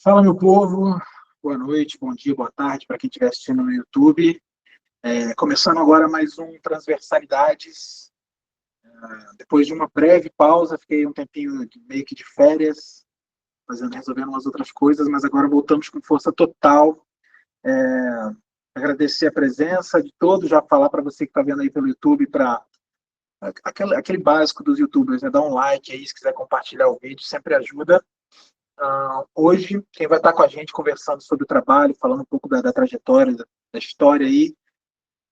Fala, meu povo. Boa noite, bom dia, boa tarde para quem estiver assistindo no YouTube. Começando agora mais um Transversalidades. Depois de uma breve pausa, fiquei um tempinho meio que de férias, resolvendo umas outras coisas, mas agora voltamos com força total. Agradecer a presença de todos, já falar para você que está vendo aí pelo YouTube, para aquele básico dos YouTubers, né? Dar um like aí, se quiser compartilhar o vídeo, sempre ajuda. Hoje, quem vai estar com a gente conversando sobre o trabalho, falando um pouco da trajetória, da história aí,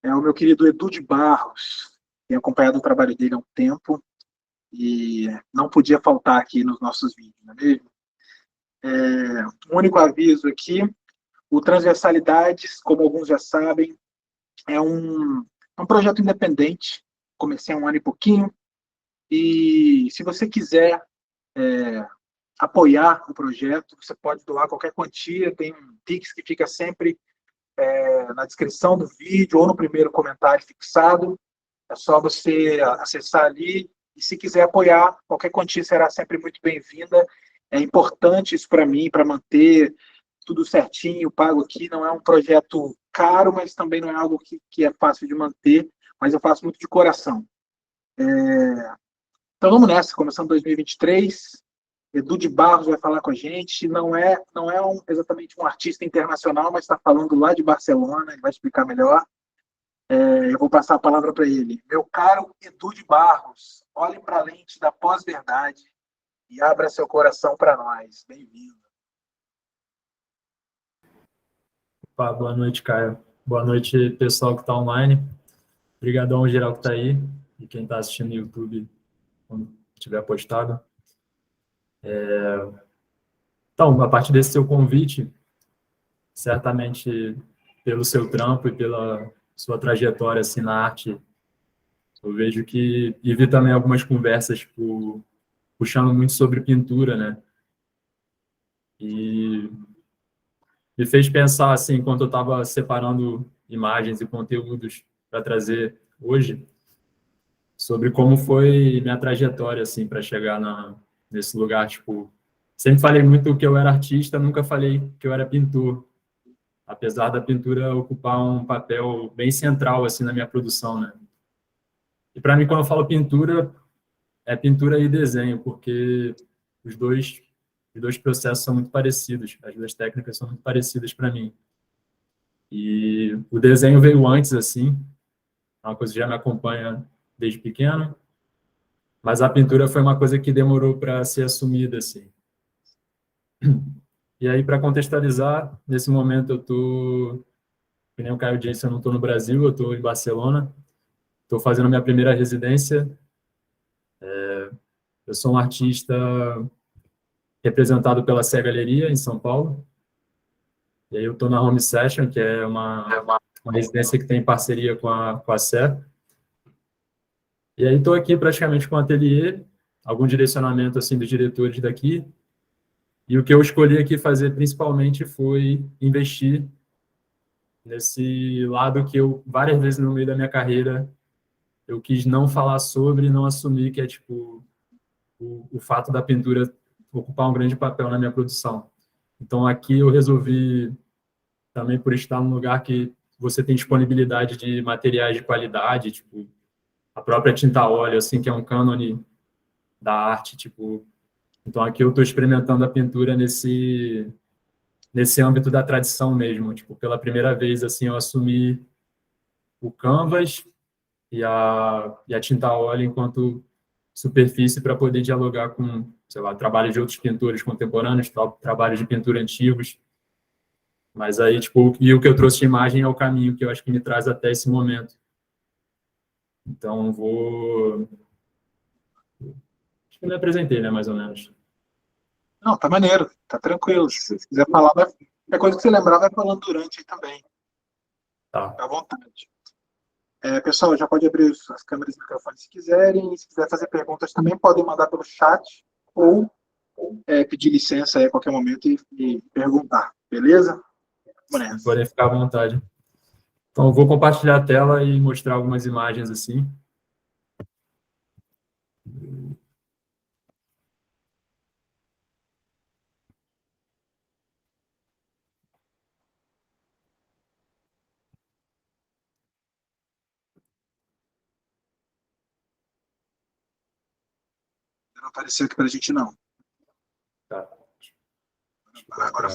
é o meu querido Edu de Barros. Tenho acompanhado o trabalho dele há um tempo e não podia faltar aqui nos nossos vídeos, não é mesmo? Um único aviso aqui, o Transversalidades, como alguns já sabem, é um projeto independente, comecei há um ano e pouquinho, e se você quiser apoiar o projeto, você pode doar qualquer quantia, tem um Pix que fica sempre na descrição do vídeo ou no primeiro comentário fixado. É só você acessar ali e, se quiser apoiar, qualquer quantia será sempre muito bem-vinda. É importante isso para mim, para manter tudo certinho, pago aqui. Não é um projeto caro, mas também não é algo que é fácil de manter, mas eu faço muito de coração. Então vamos nessa, começando 2023. Edu de Barros vai falar com a gente. Não é exatamente um artista internacional, mas está falando lá de Barcelona, ele vai explicar melhor. Eu vou passar a palavra para ele. Meu caro Edu de Barros, olhe para a lente da pós-verdade e abra seu coração para nós. Bem-vindo. Boa noite, Caio. Boa noite, pessoal que está online. Obrigadão ao geral que está aí e quem está assistindo no YouTube, quando tiver postado. Então, a partir desse seu convite, certamente pelo seu trampo e pela sua trajetória assim, na arte, eu vejo que... E vi também algumas conversas puxando muito sobre pintura, né? E me fez pensar, assim, enquanto eu estava separando imagens e conteúdos para trazer hoje, sobre como foi minha trajetória, assim, para chegar nesse lugar, tipo... Sempre falei muito que eu era artista, nunca falei que eu era pintor, apesar da pintura ocupar um papel bem central, assim, na minha produção, né? E para mim, quando eu falo pintura, é pintura e desenho, porque os dois processos são muito parecidos, as duas técnicas são muito parecidas para mim. E o desenho veio antes, assim, é uma coisa que já me acompanha desde pequeno, mas a pintura foi uma coisa que demorou para ser assumida, assim. E aí, para contextualizar, nesse momento eu estou, que nem o Caio disse, eu não estou no Brasil, eu estou em Barcelona, estou fazendo minha primeira residência. Eu sou um artista representado pela Sé Galeria, em São Paulo, e aí eu estou na Home Session, que é uma residência que tem parceria com a Sé. E aí estou aqui praticamente com o ateliê, algum direcionamento assim dos diretores daqui. E o que eu escolhi aqui fazer principalmente foi investir nesse lado que eu, várias vezes no meio da minha carreira, eu quis não falar sobre, não assumir, que é tipo o fato da pintura ocupar um grande papel na minha produção. Então aqui eu resolvi, também por estar num lugar que você tem disponibilidade de materiais de qualidade, tipo a própria tinta a óleo, assim, que é um cânone da arte, tipo... Então aqui eu estou experimentando a pintura nesse âmbito da tradição mesmo, tipo, pela primeira vez, assim, eu assumi o canvas e a tinta a óleo enquanto superfície para poder dialogar com, sei lá, trabalhos de outros pintores contemporâneos, trabalhos de pintura antigos. Mas aí, tipo, e o que eu trouxe de imagem é o caminho que eu acho que me traz até esse momento. Então, acho que eu me apresentei, né, mais ou menos. Não, tá maneiro, tá tranquilo. Se quiser falar, é coisa que você lembrar, vai falando durante aí também. Tá. Fica à vontade. Pessoal, já pode abrir as câmeras e microfones se quiserem. E se quiser fazer perguntas também, podem mandar pelo chat ou pedir licença aí a qualquer momento e perguntar. Beleza? Vamos nessa. Podem ficar à vontade. Então, eu vou compartilhar a tela e mostrar algumas imagens assim. Não apareceu aqui para a gente, não. Tá. Agora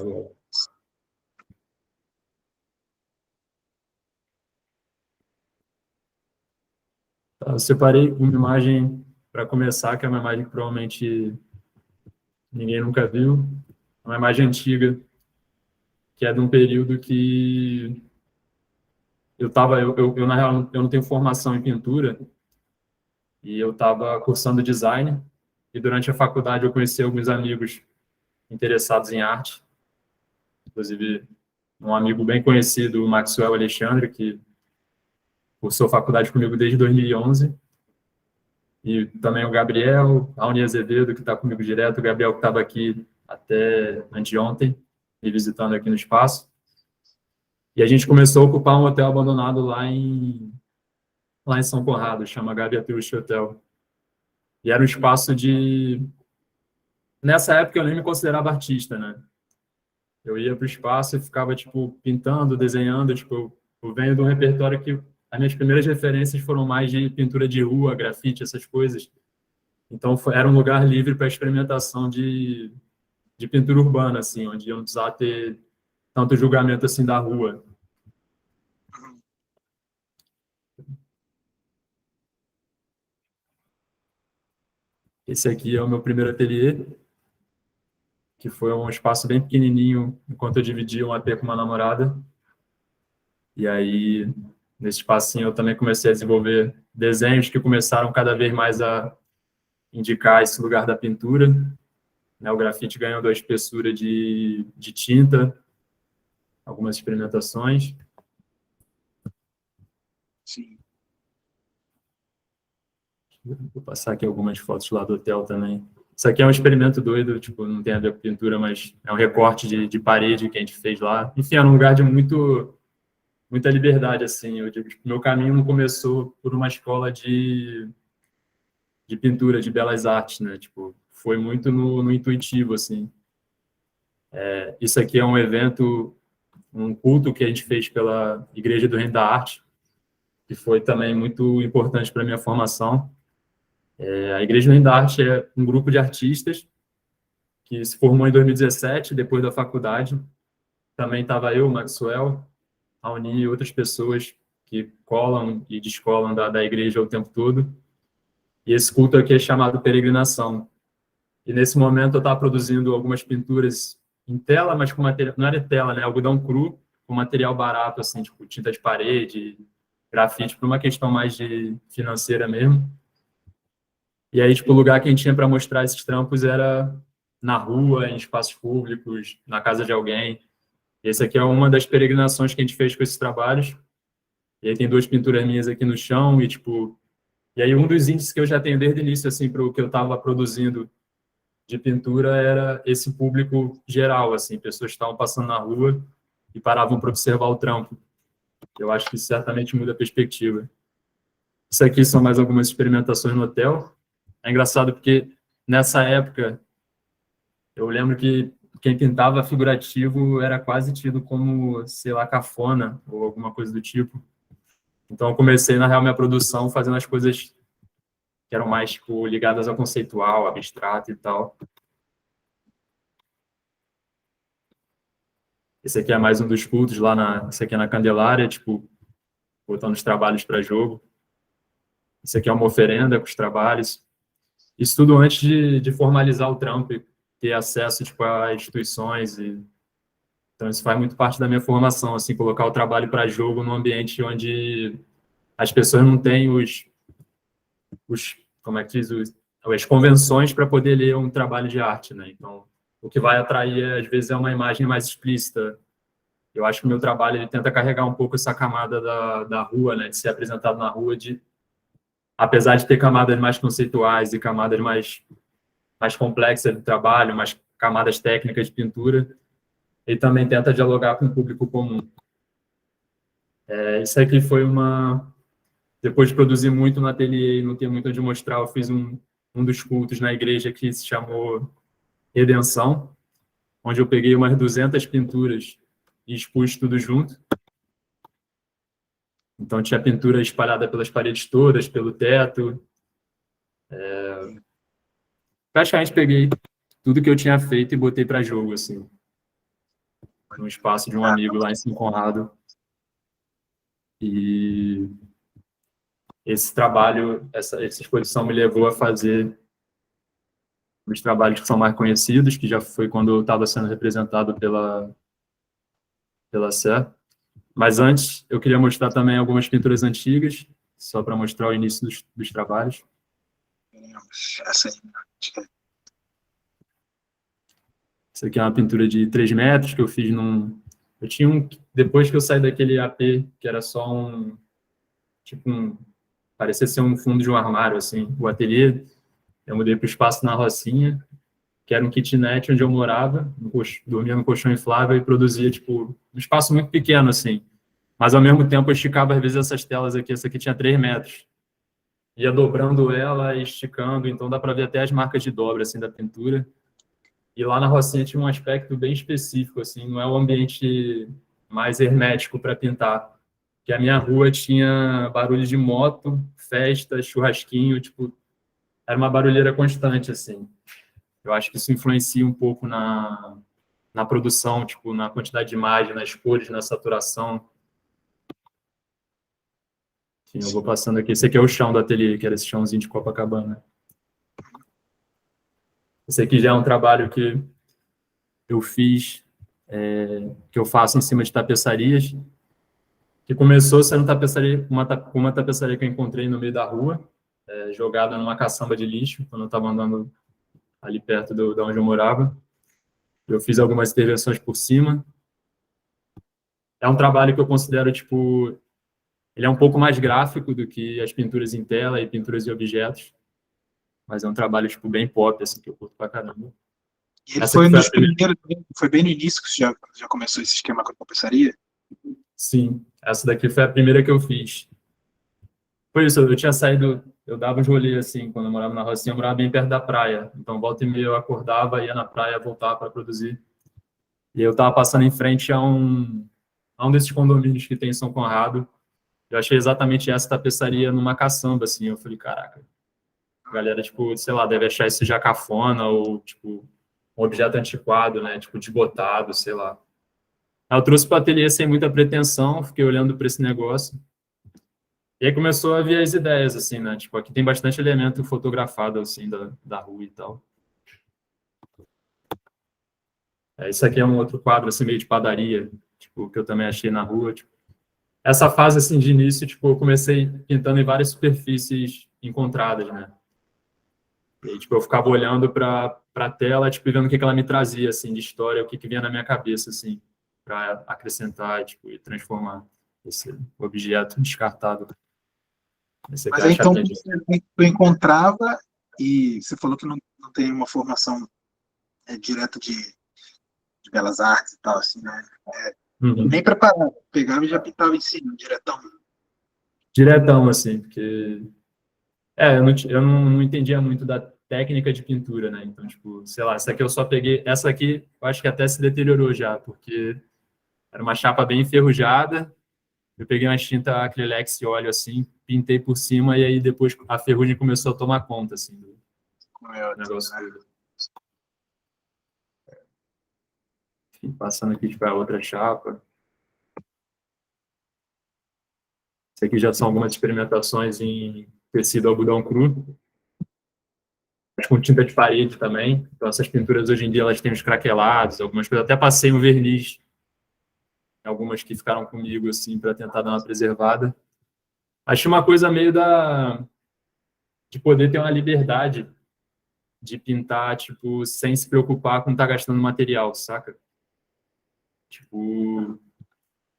Tá, eu separei uma imagem para começar, que é uma imagem que provavelmente ninguém nunca viu. Uma imagem antiga, que é de um período que na real, eu não tenho formação em pintura, e eu estava cursando design, e durante a faculdade eu conheci alguns amigos interessados em arte, inclusive um amigo bem conhecido, o Maxwell Alexandre, que cursou faculdade comigo desde 2011, e também o Gabriel, Raoni Azevedo, que está comigo direto, o Gabriel que estava aqui até anteontem, me visitando aqui no espaço. E a gente começou a ocupar um hotel abandonado lá em São Conrado, chama Gavia Tucci Hotel. E era um espaço de... Nessa época eu nem me considerava artista, né? Eu ia para o espaço e ficava, tipo, pintando, desenhando, tipo, eu venho de um repertório que as minhas primeiras referências foram mais de pintura de rua, grafite, essas coisas. Então, era um lugar livre para experimentação de pintura urbana, assim, onde eu não precisava ter tanto julgamento, assim, da rua. Esse aqui é o meu primeiro ateliê, que foi um espaço bem pequenininho, enquanto eu dividia um AP com uma namorada. E aí, nesse espacinho, eu também comecei a desenvolver desenhos que começaram cada vez mais a indicar esse lugar da pintura. O grafite ganhando a espessura de tinta, algumas experimentações. sim. Vou passar aqui algumas fotos lá do hotel também. Isso aqui é um experimento doido, tipo, não tem a ver com pintura, mas é um recorte de parede que a gente fez lá. Enfim, era um lugar de muita liberdade, assim. Eu digo, tipo, meu caminho não começou por uma escola de pintura, de belas artes, né? Tipo, foi muito no intuitivo, assim. Isso aqui é um evento, um culto que a gente fez pela Igreja do Reino da Arte, que foi também muito importante para a minha formação. A Igreja do Reino da Arte é um grupo de artistas que se formou em 2017, depois da faculdade. Também estava eu, Maxwell, Raoni e outras pessoas que colam e descolam da igreja o tempo todo. E esse culto aqui é chamado Peregrinação. E nesse momento eu estava produzindo algumas pinturas em tela, mas com material, não era tela, né? Algodão cru, com material barato, assim, tipo tinta de parede, grafite, por uma questão mais de financeira mesmo. E aí, tipo, o lugar que a gente tinha para mostrar esses trampos era na rua, em espaços públicos, na casa de alguém. E esse aqui é uma das peregrinações que a gente fez com esses trabalhos. E aí tem duas pinturas minhas aqui no chão e, tipo... E aí um dos índices que eu já tenho desde o início, assim, para o que eu estava produzindo de pintura era esse público geral, assim, pessoas que estavam passando na rua e paravam para observar o trampo. Eu acho que isso certamente muda a perspectiva. Isso aqui são mais algumas experimentações no hotel. É engraçado porque nessa época eu lembro que quem pintava figurativo era quase tido como, sei lá, cafona ou alguma coisa do tipo. Então eu comecei, na real, minha produção fazendo as coisas que eram mais tipo, ligadas ao conceitual, abstrato e tal. Esse aqui é mais um dos cultos esse aqui é na Candelária, tipo, botando os trabalhos para jogo. Esse aqui é uma oferenda com os trabalhos. Isso tudo antes de formalizar o trampo e ter acesso, tipo, a instituições. Então, isso faz muito parte da minha formação, assim, colocar o trabalho para jogo num ambiente onde as pessoas não têm como é que diz, as convenções para poder ler um trabalho de arte, né? Então, o que vai atrair, às vezes, é uma imagem mais explícita. Eu acho que o meu trabalho ele tenta carregar um pouco essa camada da rua, né? De ser apresentado na rua, apesar de ter camadas mais conceituais e camadas mais complexas do trabalho, mais camadas técnicas de pintura, ele também tenta dialogar com o público comum. Isso aqui foi depois de produzir muito no ateliê e não ter muito onde mostrar, eu fiz um dos cultos na igreja que se chamou Redenção, onde eu peguei umas 200 pinturas e expus tudo junto. Então, tinha pintura espalhada pelas paredes todas, pelo teto. praticamente peguei tudo que eu tinha feito e botei para jogo, assim, no espaço de um amigo lá em São Conrado. E esse trabalho, essa exposição me levou a fazer os trabalhos que são mais conhecidos, que já foi quando eu estava sendo representado pela Sé. Mas antes, eu queria mostrar também algumas pinturas antigas, só para mostrar o início dos trabalhos. Essa aí. Essa aqui é uma pintura de 3 metros que eu fiz num... Eu tinha depois que eu saí daquele AP, que era só parecia ser um fundo de um armário, assim, o ateliê, eu mudei para o espaço na Rocinha, que era um kitnet onde eu morava, dormia no colchão inflável e produzia, tipo, um espaço muito pequeno, assim. Mas, ao mesmo tempo, eu esticava, às vezes, essas telas aqui. Essa aqui tinha 3 metros. Ia dobrando ela e esticando, então dá para ver até as marcas de dobra, assim, da pintura. E lá na Rocinha tinha um aspecto bem específico, assim, não é um ambiente mais hermético para pintar. Que a minha rua tinha barulho de moto, festa, churrasquinho, tipo, era uma barulheira constante, assim. Eu acho que isso influencia um pouco na produção, tipo, na quantidade de imagem, nas cores, na saturação. Enfim, eu vou passando aqui. Esse aqui é o chão do ateliê, que era esse chãozinho de Copacabana. Esse aqui já é um trabalho que eu fiz, que eu faço em cima de tapeçarias, que começou sendo tapeçaria, uma tapeçaria que eu encontrei no meio da rua, jogada numa caçamba de lixo, quando eu estava andando ali perto de onde eu morava. Eu fiz algumas intervenções por cima. É um trabalho que eu considero, tipo, ele é um pouco mais gráfico do que as pinturas em tela e pinturas de objetos, mas é um trabalho, tipo, bem pop, assim, que eu curto pra caramba. E ele Essa foi aqui um foi a dos primeira. primeiros, foi bem no início que você já começou esse esquema com a tapeçaria? Sim, essa daqui foi a primeira que eu fiz. Foi isso, eu tinha saído, eu dava uns rolês, assim, quando eu morava na Rocinha, eu morava bem perto da praia. Então, volta e meia eu acordava, ia na praia, voltava para produzir. E eu estava passando em frente a um desses condomínios que tem em São Conrado. Eu achei exatamente essa tapeçaria numa caçamba, assim. Eu falei, caraca, a galera, tipo, sei lá, deve achar isso já cafona ou, tipo, um objeto antiquado, né? Tipo, desbotado, sei lá. Aí eu trouxe para o ateliê sem muita pretensão, fiquei olhando para esse negócio. E aí começou a vir as ideias, assim, né? Tipo, aqui tem bastante elemento fotografado, assim, da rua e tal. Isso aqui é um outro quadro, assim, meio de padaria, tipo, que eu também achei na rua. Tipo. Essa fase, assim, de início, tipo, eu comecei pintando em várias superfícies encontradas, né? E aí, tipo, eu ficava olhando para a tela, tipo, e vendo o que ela me trazia, assim, de história, o que vinha na minha cabeça, assim, para acrescentar, tipo, e transformar esse objeto descartado. Esse aqui Mas é a aí, então, chapinha. tu encontrava, e você falou que não tem uma formação direta de belas artes e tal, assim, né? Uhum. Nem preparado. Pegava e já pintava em cima, diretão. Diretão, assim, porque... eu não entendia muito da técnica de pintura, né? Então, tipo, sei lá, essa aqui eu só peguei... Essa aqui, eu acho que até se deteriorou já, porque era uma chapa bem enferrujada. Eu peguei uma tinta acrylex e óleo, assim, pintei por cima, e aí depois a ferrugem começou a tomar conta, assim, do Como é, negócio né? todo. Enfim, passando aqui para outra chapa. Isso aqui já são algumas experimentações em tecido algodão cru, com tinta de parede também. Então, essas pinturas hoje em dia elas têm os craquelados, algumas coisas. Até passei um verniz, algumas que ficaram comigo, assim, para tentar dar uma preservada. Achei uma coisa meio de poder ter uma liberdade de pintar, tipo, sem se preocupar com estar gastando material, saca? Tipo,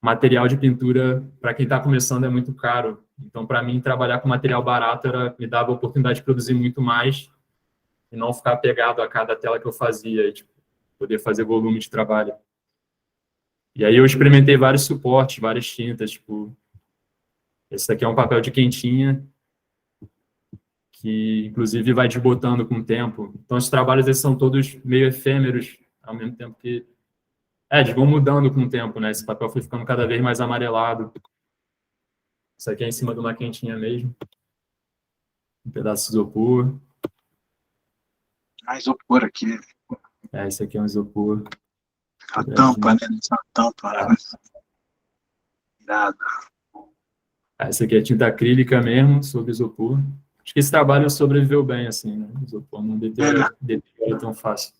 material de pintura, para quem está começando, é muito caro. Então, para mim, trabalhar com material barato me dava a oportunidade de produzir muito mais e não ficar pegado a cada tela que eu fazia, e, tipo, poder fazer volume de trabalho. E aí eu experimentei vários suportes, várias tintas, tipo, esse daqui é um papel de quentinha, que inclusive vai desbotando com o tempo. Então, os trabalhos esses são todos meio efêmeros, ao mesmo tempo que... eles vão mudando com o tempo, né? Esse papel foi ficando cada vez mais amarelado. Isso aqui é em cima de uma quentinha mesmo. Um pedaço de isopor. Ah, isopor aqui. Esse aqui é um isopor. A tampa, né? Essa tampa, né? Irado. Essa aqui é tinta acrílica mesmo, sobre isopor. Acho que esse trabalho sobreviveu bem, assim, né? O isopor não deteriora tão fácil.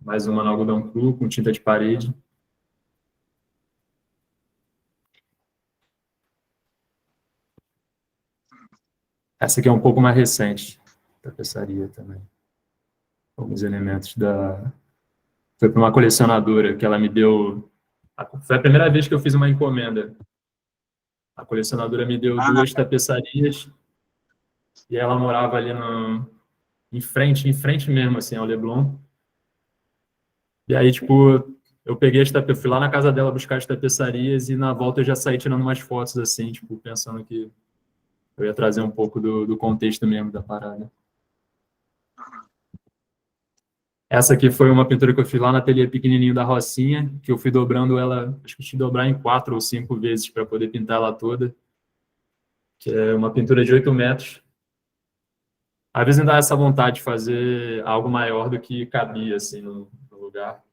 Mais uma no algodão cru, com tinta de parede. Essa aqui é um pouco mais recente, tapeçaria também. Alguns elementos da... Foi para uma colecionadora que ela me deu... Foi a primeira vez que eu fiz uma encomenda. A colecionadora me deu 2 tapeçarias e ela morava ali em frente mesmo, assim, ao Leblon. E aí, tipo, eu peguei eu fui lá na casa dela buscar as tapeçarias e na volta eu já saí tirando umas fotos, assim, tipo, pensando que eu ia trazer um pouco do contexto mesmo da parada. Essa aqui foi uma pintura que eu fiz lá na ateliê pequenininho da Rocinha, que eu fui dobrando ela, acho que eu fui dobrar em 4 ou 5 vezes para poder pintar ela toda, que é uma pintura de 8 metros. Às vezes me dá essa vontade de fazer algo maior do que cabia, assim, no lugar,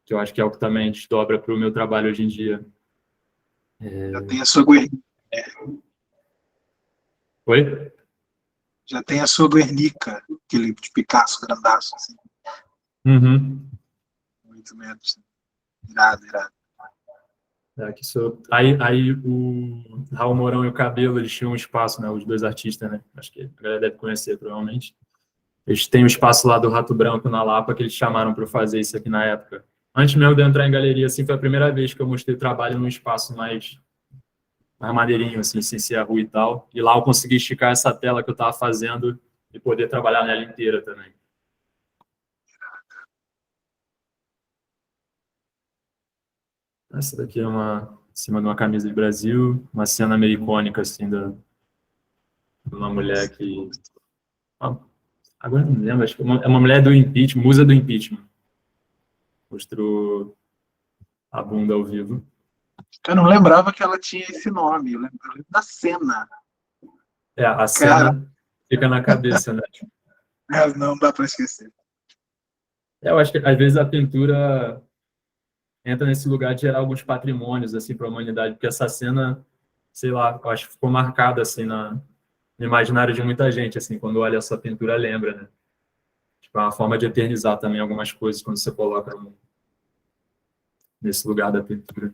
que eu acho que é o que também desdobra para o meu trabalho hoje em dia. Já tem a sua Guernica. Oi? Já tem a sua Guernica, aquele de Picasso grandaço, assim. Uhum. 8 metros. Irado, irado. Aí o Raul Mourão e o Cabelo, eles tinham um espaço, né? Os 2 artistas, né? Acho que a galera deve conhecer, provavelmente. Eles têm um espaço lá do Rato Branco, na Lapa, que eles chamaram para eu fazer isso aqui na época. Antes mesmo de eu entrar em galeria, assim, foi a primeira vez que eu mostrei trabalho num espaço mais maneirinho, assim, sem ser a rua e tal. E lá eu consegui esticar essa tela que eu estava fazendo e poder trabalhar nela inteira também. Essa daqui é em cima de uma camisa de Brasil, uma cena meio icônica, assim, de uma mulher que... Agora não lembro, acho que é uma mulher do impeachment, musa do impeachment. Mostrou a bunda ao vivo. Eu não lembrava que ela tinha esse nome. Eu lembro da cena. A cena fica na cabeça, né? Não dá para esquecer. Eu acho que, às vezes, a pintura entra nesse lugar de gerar alguns patrimônios, assim, para a humanidade, porque essa cena, sei lá, eu acho que ficou marcada, assim, no imaginário de muita gente, assim, quando olha essa pintura, lembra, né? Tipo, é uma forma de eternizar também algumas coisas quando você coloca nesse lugar da pintura.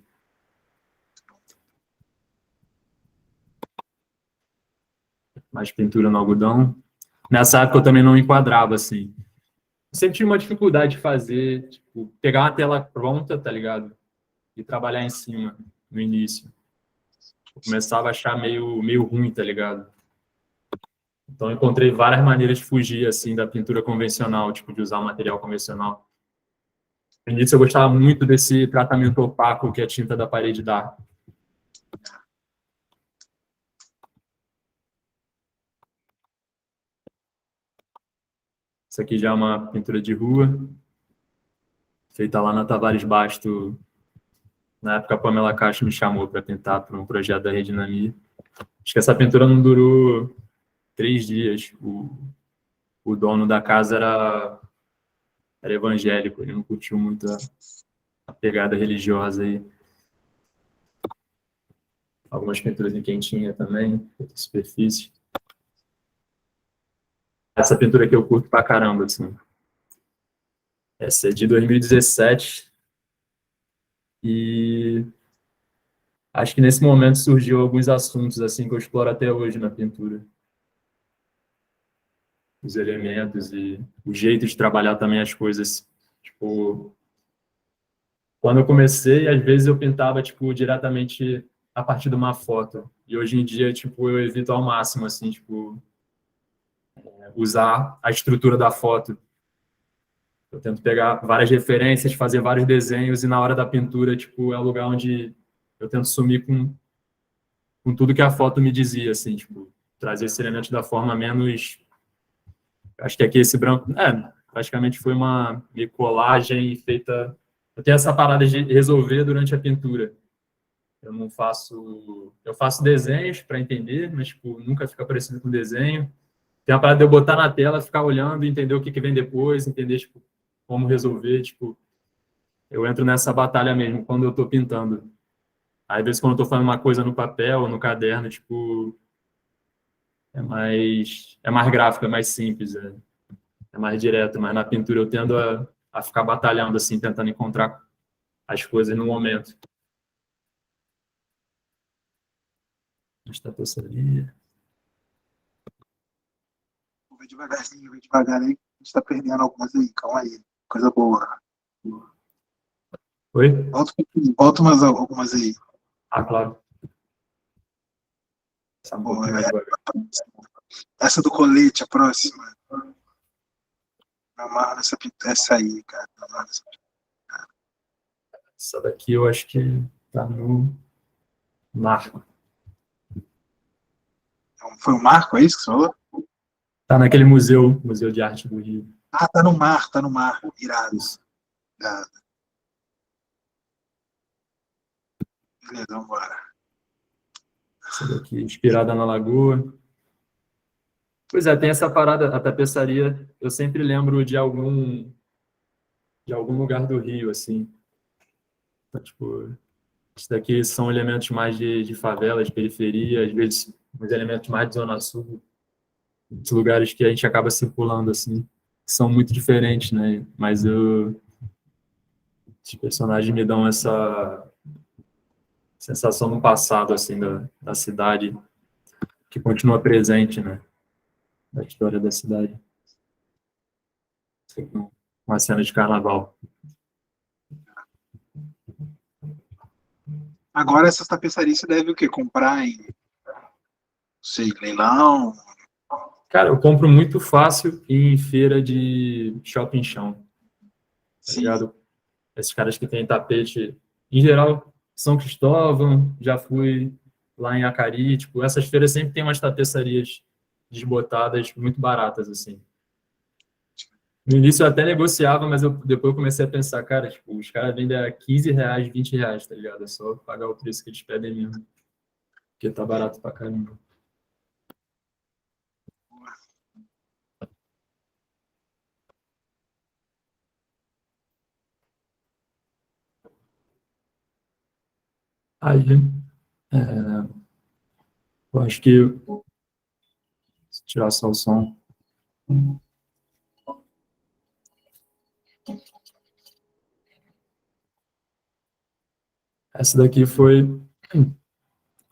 Mais pintura no algodão. Nessa época eu também não enquadrava, assim. Eu sempre tive uma dificuldade de fazer, tipo, pegar uma tela pronta, tá ligado? E trabalhar em cima, no início. Eu começava a achar meio ruim, tá ligado? Então, eu encontrei várias maneiras de fugir, assim, da pintura convencional, tipo, de usar um material convencional. No início, eu gostava muito desse tratamento opaco que a tinta da parede dá. Isso aqui já é uma pintura de rua, feita lá na Tavares Basto. Na época, a Pamela Castro me chamou para pintar para um projeto da Rede Nami. Acho que essa pintura não durou 3 dias. O dono da casa era evangélico, ele não curtiu muito a pegada religiosa aí. Algumas pinturas em quentinha também, outra superfície. Essa pintura aqui eu curto pra caramba, assim. Essa é de 2017. E acho que nesse momento surgiu alguns assuntos assim que eu exploro até hoje na pintura. Os elementos e o jeito de trabalhar também as coisas. Tipo, quando eu comecei, às vezes eu pintava tipo diretamente a partir de uma foto. E hoje em dia, tipo, eu evito ao máximo assim, tipo, usar a estrutura da foto. Eu tento pegar várias referências, fazer vários desenhos e na hora da pintura, tipo, é o lugar onde eu tento sumir com tudo que a foto me dizia, assim, tipo, trazer esse elemento da forma menos... Acho que aqui esse branco... praticamente foi uma colagem feita... Eu tenho essa parada de resolver durante a pintura. Eu não faço... Eu faço desenhos para entender, mas, tipo, nunca fica parecido com desenho. tem a parada de eu botar na tela, ficar olhando, entender o que vem depois, entender, tipo, como resolver, tipo, eu entro nessa batalha mesmo quando eu tô pintando. Aí, às vezes, quando eu tô fazendo uma coisa no papel, no caderno, tipo, é mais gráfico, é mais simples, é mais direto, mas na pintura eu tendo a ficar batalhando, assim, tentando encontrar as coisas no momento. Está passando ali. Vai devagarzinho, vai devagar aí. A gente tá perdendo algumas aí, calma aí. Coisa boa. Oi? Volta umas, algumas aí. Ah, claro. Essa um Boa, pouquinho mais devagar. essa do colete, a próxima. Me amarro nessa essa aí, cara. Me amarro nessa. Essa daqui eu acho que tá no Marco. Foi o Marco, é isso que você falou? Tá naquele Museu de Arte do Rio. Ah, tá no mar, tá no mar. Irado. Isso. Irado. Beleza, vambora. Essa daqui, inspirada na Lagoa. Pois é, tem essa parada, a tapeçaria, eu sempre lembro de algum lugar do Rio, assim. Então, tipo, isso daqui são elementos mais de favela, de periferia, às vezes uns elementos mais de Zona Sul, de lugares que a gente acaba circulando, assim, são muito diferentes, né? Mas os personagens me dão essa sensação no passado, assim, da cidade, que continua presente, né? Da história da cidade. Uma cena de carnaval. Agora essas tapeçarias você deve o quê? Comprar em, não sei, leilão? Cara, eu compro muito fácil em feira de shopping chão, tá Sim. ligado? Esses caras que têm tapete, em geral, São Cristóvão, já fui lá em Acari, tipo, essas feiras sempre tem umas tapeçarias desbotadas muito baratas, assim. No início eu até negociava, mas depois eu comecei a pensar, cara, tipo, os caras vendem a R$ 15, R$ 20, tá ligado? É só pagar o preço que eles pedem mesmo, porque tá barato pra caramba. Aí, é, eu acho que, se tirar só o som, essa daqui foi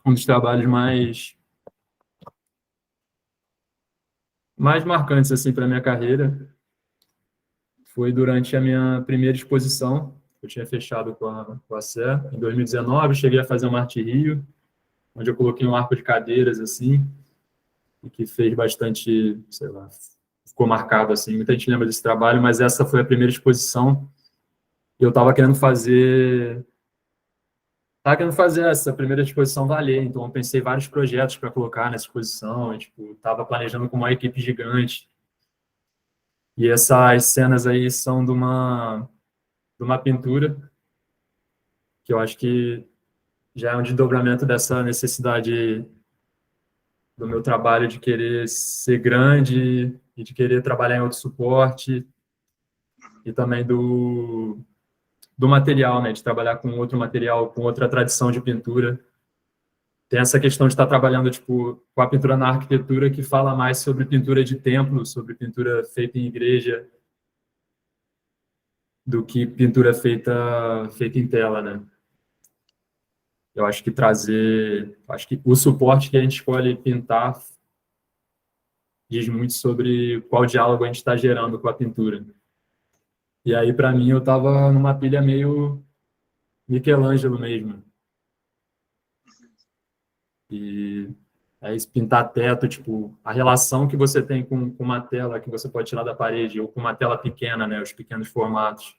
um dos trabalhos mais marcantes assim para minha carreira. Foi durante a minha primeira exposição. Eu tinha fechado com a Sé em 2019. Cheguei a fazer uma Arte Rio, onde eu coloquei um arco de cadeiras assim, e que fez bastante, sei lá, ficou marcado assim. Muita gente lembra desse trabalho, mas essa foi a primeira exposição. E eu estava querendo fazer essa primeira exposição valer, então eu pensei vários projetos para colocar nessa exposição, e, tipo, estava planejando com uma equipe gigante. E essas cenas aí são de uma pintura, que eu acho que já é um desdobramento dessa necessidade do meu trabalho de querer ser grande e de querer trabalhar em outro suporte, e também do material, né, de trabalhar com outro material, com outra tradição de pintura. Tem essa questão de estar trabalhando tipo, com a pintura na arquitetura, que fala mais sobre pintura de templo, sobre pintura feita em igreja, do que pintura feita em tela, né? Eu acho que o suporte que a gente escolhe pintar diz muito sobre qual diálogo a gente está gerando com a pintura. E aí, para mim, eu estava numa pilha meio Michelangelo mesmo. E aí, pintar teto, tipo, a relação que você tem com uma tela que você pode tirar da parede, ou com uma tela pequena, né, os pequenos formatos.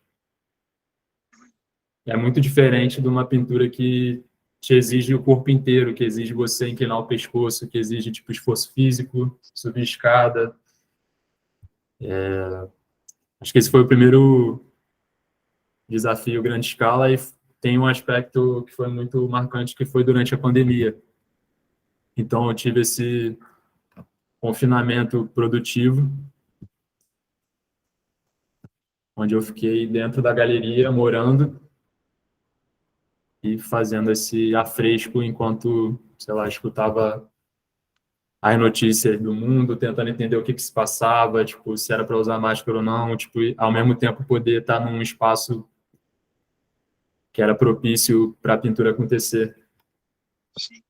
É muito diferente de uma pintura que te exige o corpo inteiro, que exige você inclinar o pescoço, que exige tipo esforço físico, subir escada. Acho que esse foi o primeiro desafio grande escala, e tem um aspecto que foi muito marcante, que foi durante a pandemia. Então eu tive confinamento produtivo, onde eu fiquei dentro da galeria, morando e fazendo esse afresco enquanto, sei lá, escutava as notícias do mundo, tentando entender o que se passava, tipo, se era para usar máscara ou não, tipo, e, ao mesmo tempo poder estar num espaço que era propício para a pintura acontecer. Sim.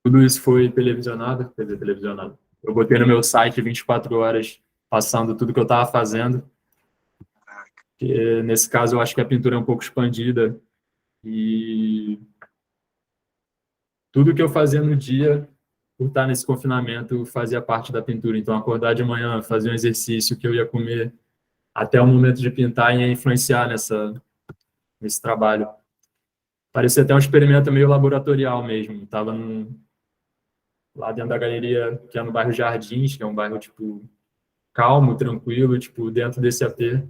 Tudo isso foi televisionado, quer dizer, televisionado. Eu botei no meu site 24 horas, passando tudo que eu estava fazendo. Que, nesse caso, eu acho que a pintura é um pouco expandida e tudo que eu fazia no dia, por estar nesse confinamento, fazia parte da pintura. Então, acordar de manhã, fazer um exercício que eu ia comer até o momento de pintar ia influenciar nesse trabalho. Parecia até um experimento meio laboratorial mesmo. Estava lá dentro da galeria, que é no bairro Jardins, que é um bairro, tipo, calmo, tranquilo, tipo, dentro desse AP,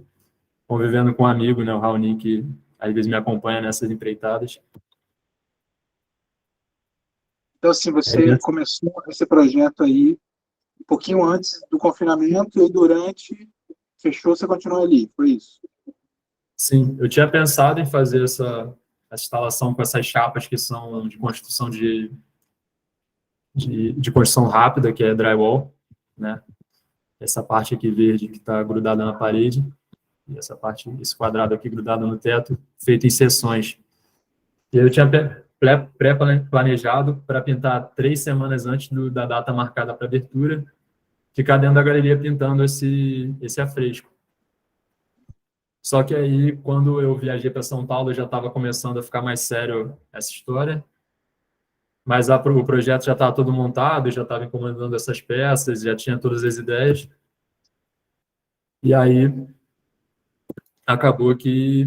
convivendo com um amigo, né, o Raoni, que às vezes me acompanha nessas empreitadas. Então, assim, você começou esse projeto aí um pouquinho antes do confinamento e durante, fechou, você continuou ali, foi isso? Sim, eu tinha pensado em fazer essa instalação com essas chapas que são de construção de construção rápida, que é drywall, né? Essa parte aqui verde que está grudada na parede, e essa parte, esse quadrado aqui grudado no teto, feito em seções. E eu tinha pré-planejado para pintar 3 semanas antes da data marcada para abertura, ficar dentro da galeria pintando esse afresco. Só que aí, quando eu viajei para São Paulo, já estava começando a ficar mais sério essa história, mas o projeto já estava todo montado, já estava encomendando essas peças, já tinha todas as ideias. E aí, acabou que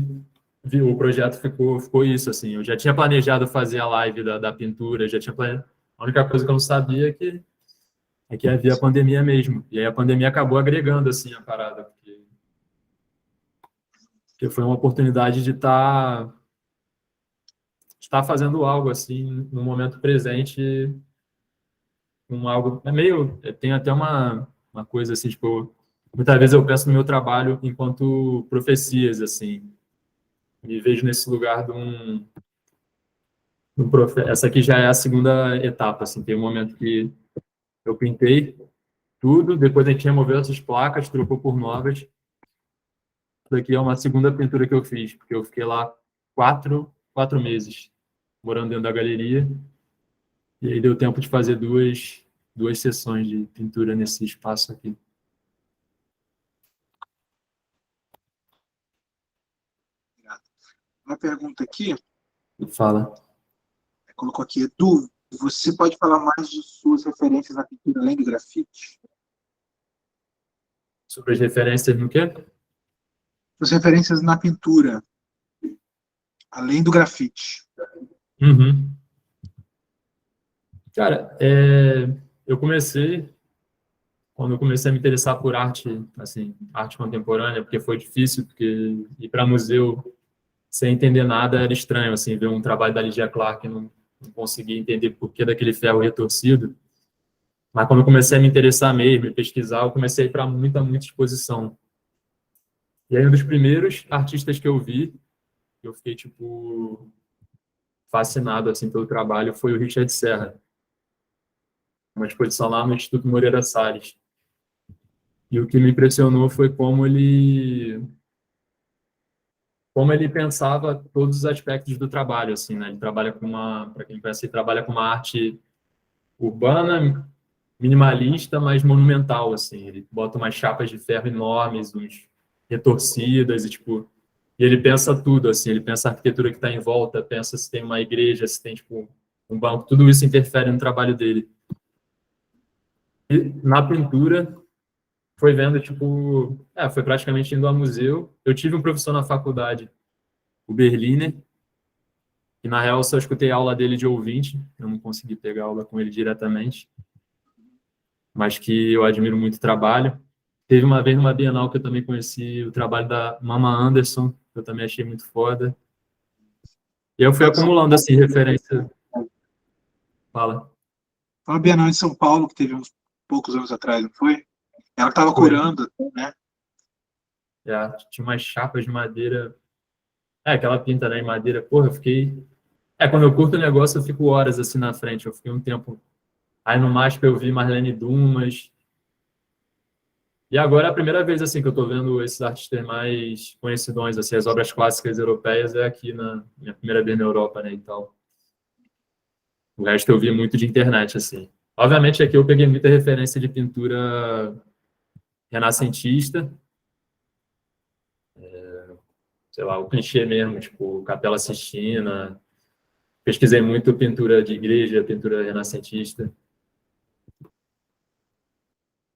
o projeto ficou isso, assim. Eu já tinha planejado fazer a live da pintura, já tinha planejado. A única coisa que eu não sabia é que havia a pandemia mesmo. E aí a pandemia acabou agregando, assim, a parada. Porque foi uma oportunidade de estar fazendo algo, assim, no momento presente, com algo... Tem até uma coisa, assim, tipo... Muitas vezes eu penso no meu trabalho enquanto profecias, assim. Me vejo nesse lugar de essa aqui já é a segunda etapa, assim, tem um momento que eu pintei tudo, depois a gente removeu essas placas, trocou por novas. Isso daqui é uma segunda pintura que eu fiz, porque eu fiquei lá 4 meses morando dentro da galeria, e aí deu tempo de fazer duas sessões de pintura nesse espaço aqui. Uma pergunta aqui, Fala. colocou aqui, Edu, você pode falar mais de suas referências na pintura além do grafite? Sobre as referências no quê? Suas referências na pintura, além do grafite. Uhum. Cara, quando eu comecei a me interessar por arte, assim, arte contemporânea, porque foi difícil, porque ir para museu sem entender nada era estranho, assim, ver um trabalho da Lydia Clark e não conseguia entender por que daquele ferro retorcido. Mas quando eu comecei a me interessar mesmo e pesquisar, eu comecei a ir para muita exposição. E aí um dos primeiros artistas que eu vi, eu fiquei, tipo, fascinado, assim, pelo trabalho, foi o Richard Serra. Uma exposição lá no Instituto Moreira Salles. E o que me impressionou foi como ele pensava todos os aspectos do trabalho, assim, né? Ele trabalha para quem conhece, ele trabalha com uma arte urbana, minimalista, mas monumental, assim. Ele bota umas chapas de ferro enormes, uns retorcidas e tipo, e ele pensa tudo, assim. Ele pensa a arquitetura que está em volta, pensa se tem uma igreja, se tem tipo um banco, tudo isso interfere no trabalho dele. E na pintura foi vendo tipo, foi praticamente indo ao museu. Eu tive um professor na faculdade, o Berliner, e na real eu só escutei a aula dele de ouvinte, eu não consegui pegar aula com ele diretamente, mas que eu admiro muito o trabalho. Teve uma vez numa Bienal que eu também conheci o trabalho da Mama Anderson, que eu também achei muito foda. E eu fui acumulando, assim, referência. Fala. Uma Bienal em São Paulo, que teve uns poucos anos atrás, não foi? Ela estava Foi. curando, né? Tinha umas chapas de madeira. Aquela pinta, né, em madeira. Porra, eu fiquei... quando eu curto o negócio, eu fico horas assim na frente. Eu fiquei um tempo... Aí no MASP eu vi Marlene Dumas. E agora é a primeira vez assim que eu tô vendo esses artistas mais conhecidões, assim, as obras clássicas europeias é aqui na minha primeira vez na Europa, né, e tal. O resto eu vi muito de internet, assim. Obviamente aqui eu peguei muita referência de pintura renascentista, sei lá, o clichê mesmo, tipo Capela Sistina. Pesquisei muito pintura de igreja, pintura renascentista.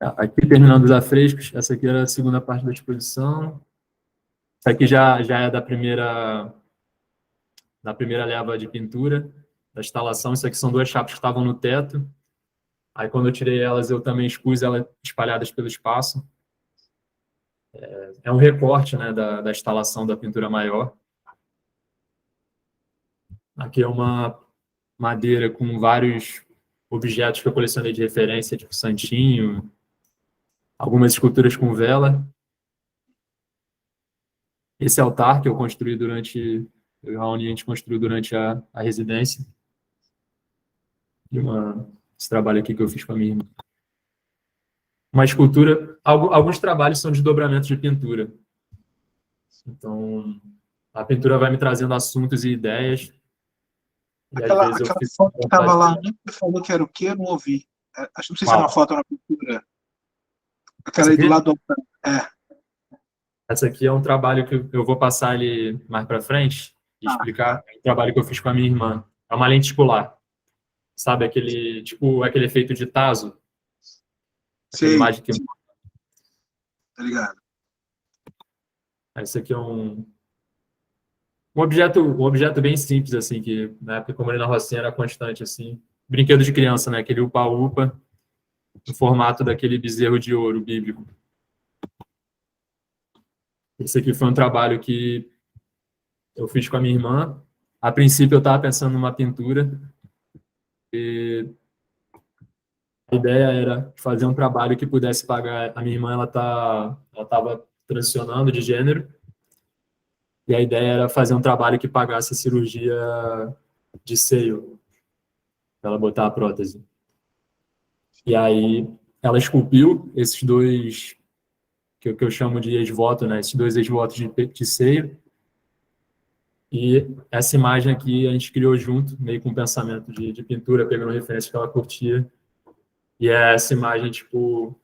Aqui terminando os afrescos, essa aqui era a segunda parte da exposição. Essa aqui já é da primeira leva de pintura, da instalação. Isso aqui são duas chapas que estavam no teto. Aí, quando eu tirei elas, eu também expus elas espalhadas pelo espaço. É um recorte, né, da instalação da pintura maior. Aqui é uma madeira com vários objetos que eu colecionei de referência, tipo santinho, algumas esculturas com vela. Esse altar que eu construí eu e o Raoni, a gente construiu durante a residência. E esse trabalho aqui que eu fiz com a minha irmã. Uma escultura, alguns trabalhos são desdobramentos de pintura. Então, a pintura vai me trazendo assuntos e ideias, e às vezes eu Aquela fico foto com que vontade estava lá, de... nem falou que era o quê, eu não ouvi. Acho que não sei se é uma Qual? foto ou uma pintura. Aquela Essa aí do aqui? lado do. É. Essa aqui é um trabalho que eu vou passar ele mais para frente e Ah, explicar o trabalho que eu fiz com a minha irmã. É uma lenticular. Sabe aquele efeito de taso? Aquela sei, imagem que... tá ligado. Esse aqui é um objeto bem simples, assim, que na época que eu morei na Rocinha era constante, assim. Brinquedo de criança, né? Aquele upa-upa, no formato daquele bezerro de ouro bíblico. Esse aqui foi um trabalho que eu fiz com a minha irmã. A princípio, eu estava pensando numa pintura. E a ideia era fazer um trabalho que pudesse pagar. A minha irmã, ela estava transicionando de gênero. E a ideia era fazer um trabalho que pagasse a cirurgia de seio, para ela botar a prótese. E aí, ela esculpiu esses dois, que eu chamo de ex-voto, né? Esses dois ex-votos de seio. E essa imagem aqui a gente criou junto, meio com um pensamento de pintura, pegando referência que ela curtia. E é essa imagem, tipo,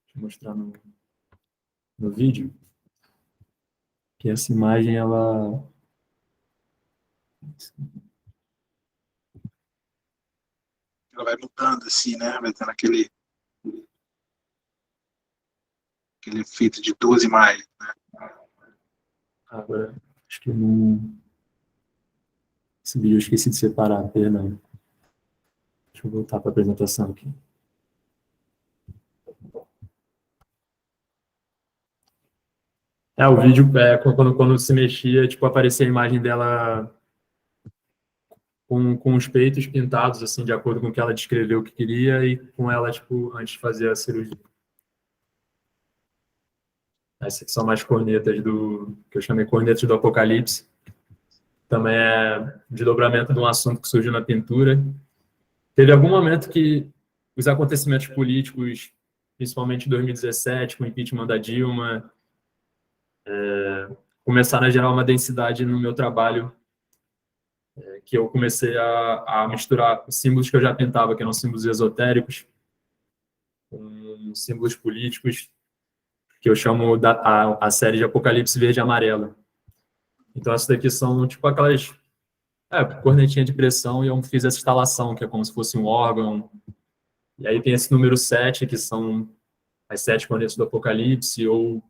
deixa eu mostrar no vídeo, que essa imagem, Ela vai mudando assim, né? Vai tendo aquele efeito de 12 imagens. agora, acho que não... Esse vídeo eu esqueci de separar a pena. Deixa eu voltar para a apresentação aqui. O vídeo, quando se mexia, tipo, aparecia a imagem dela com os peitos pintados, assim, de acordo com o que ela descreveu que queria, e com ela, tipo, antes de fazer a cirurgia. Essas são mais cornetas que eu chamei cornetas do Apocalipse. Também é desdobramento de um assunto que surgiu na pintura. Teve algum momento que os acontecimentos políticos, principalmente em 2017, com o impeachment da Dilma, começaram a gerar uma densidade no meu trabalho, que eu comecei a misturar os símbolos que eu já pintava, que eram símbolos esotéricos, com símbolos políticos, que eu chamo a série de Apocalipse Verde e Amarelo. Então, essas daqui são tipo aquelas cornetinha de pressão, e eu fiz essa instalação, que é como se fosse um órgão. E aí tem esse número 7, que são as 7 cornetas do Apocalipse, ou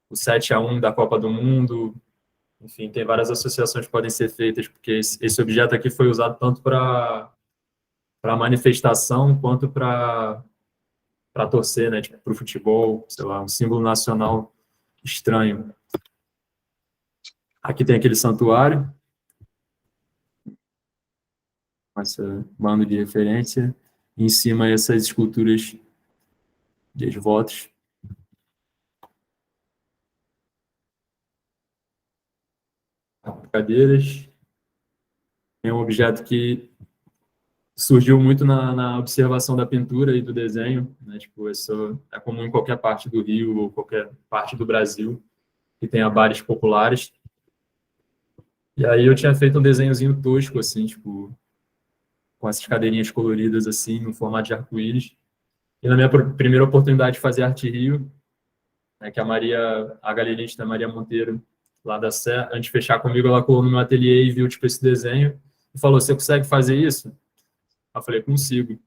o 7-1 da Copa do Mundo. Enfim, tem várias associações que podem ser feitas, porque esse objeto aqui foi usado tanto para manifestação, quanto para torcer, né? Tipo, para o futebol, sei lá, um símbolo nacional estranho. Aqui tem aquele santuário, com esse bando de referência. em cima essas esculturas de votos. Cadeiras. É um objeto que surgiu muito na observação da pintura e do desenho, né? Tipo, isso é comum em qualquer parte do Rio ou qualquer parte do Brasil que tenha bares populares. E aí eu tinha feito um desenhozinho tosco, assim, tipo, com essas cadeirinhas coloridas, assim, no formato de arco-íris. E na minha primeira oportunidade de fazer Arte Rio, né, que a galerista Maria Monteiro, lá da Sé, antes de fechar comigo, ela colou no meu ateliê e viu, tipo, esse desenho e falou, você consegue fazer isso? Eu falei, consigo.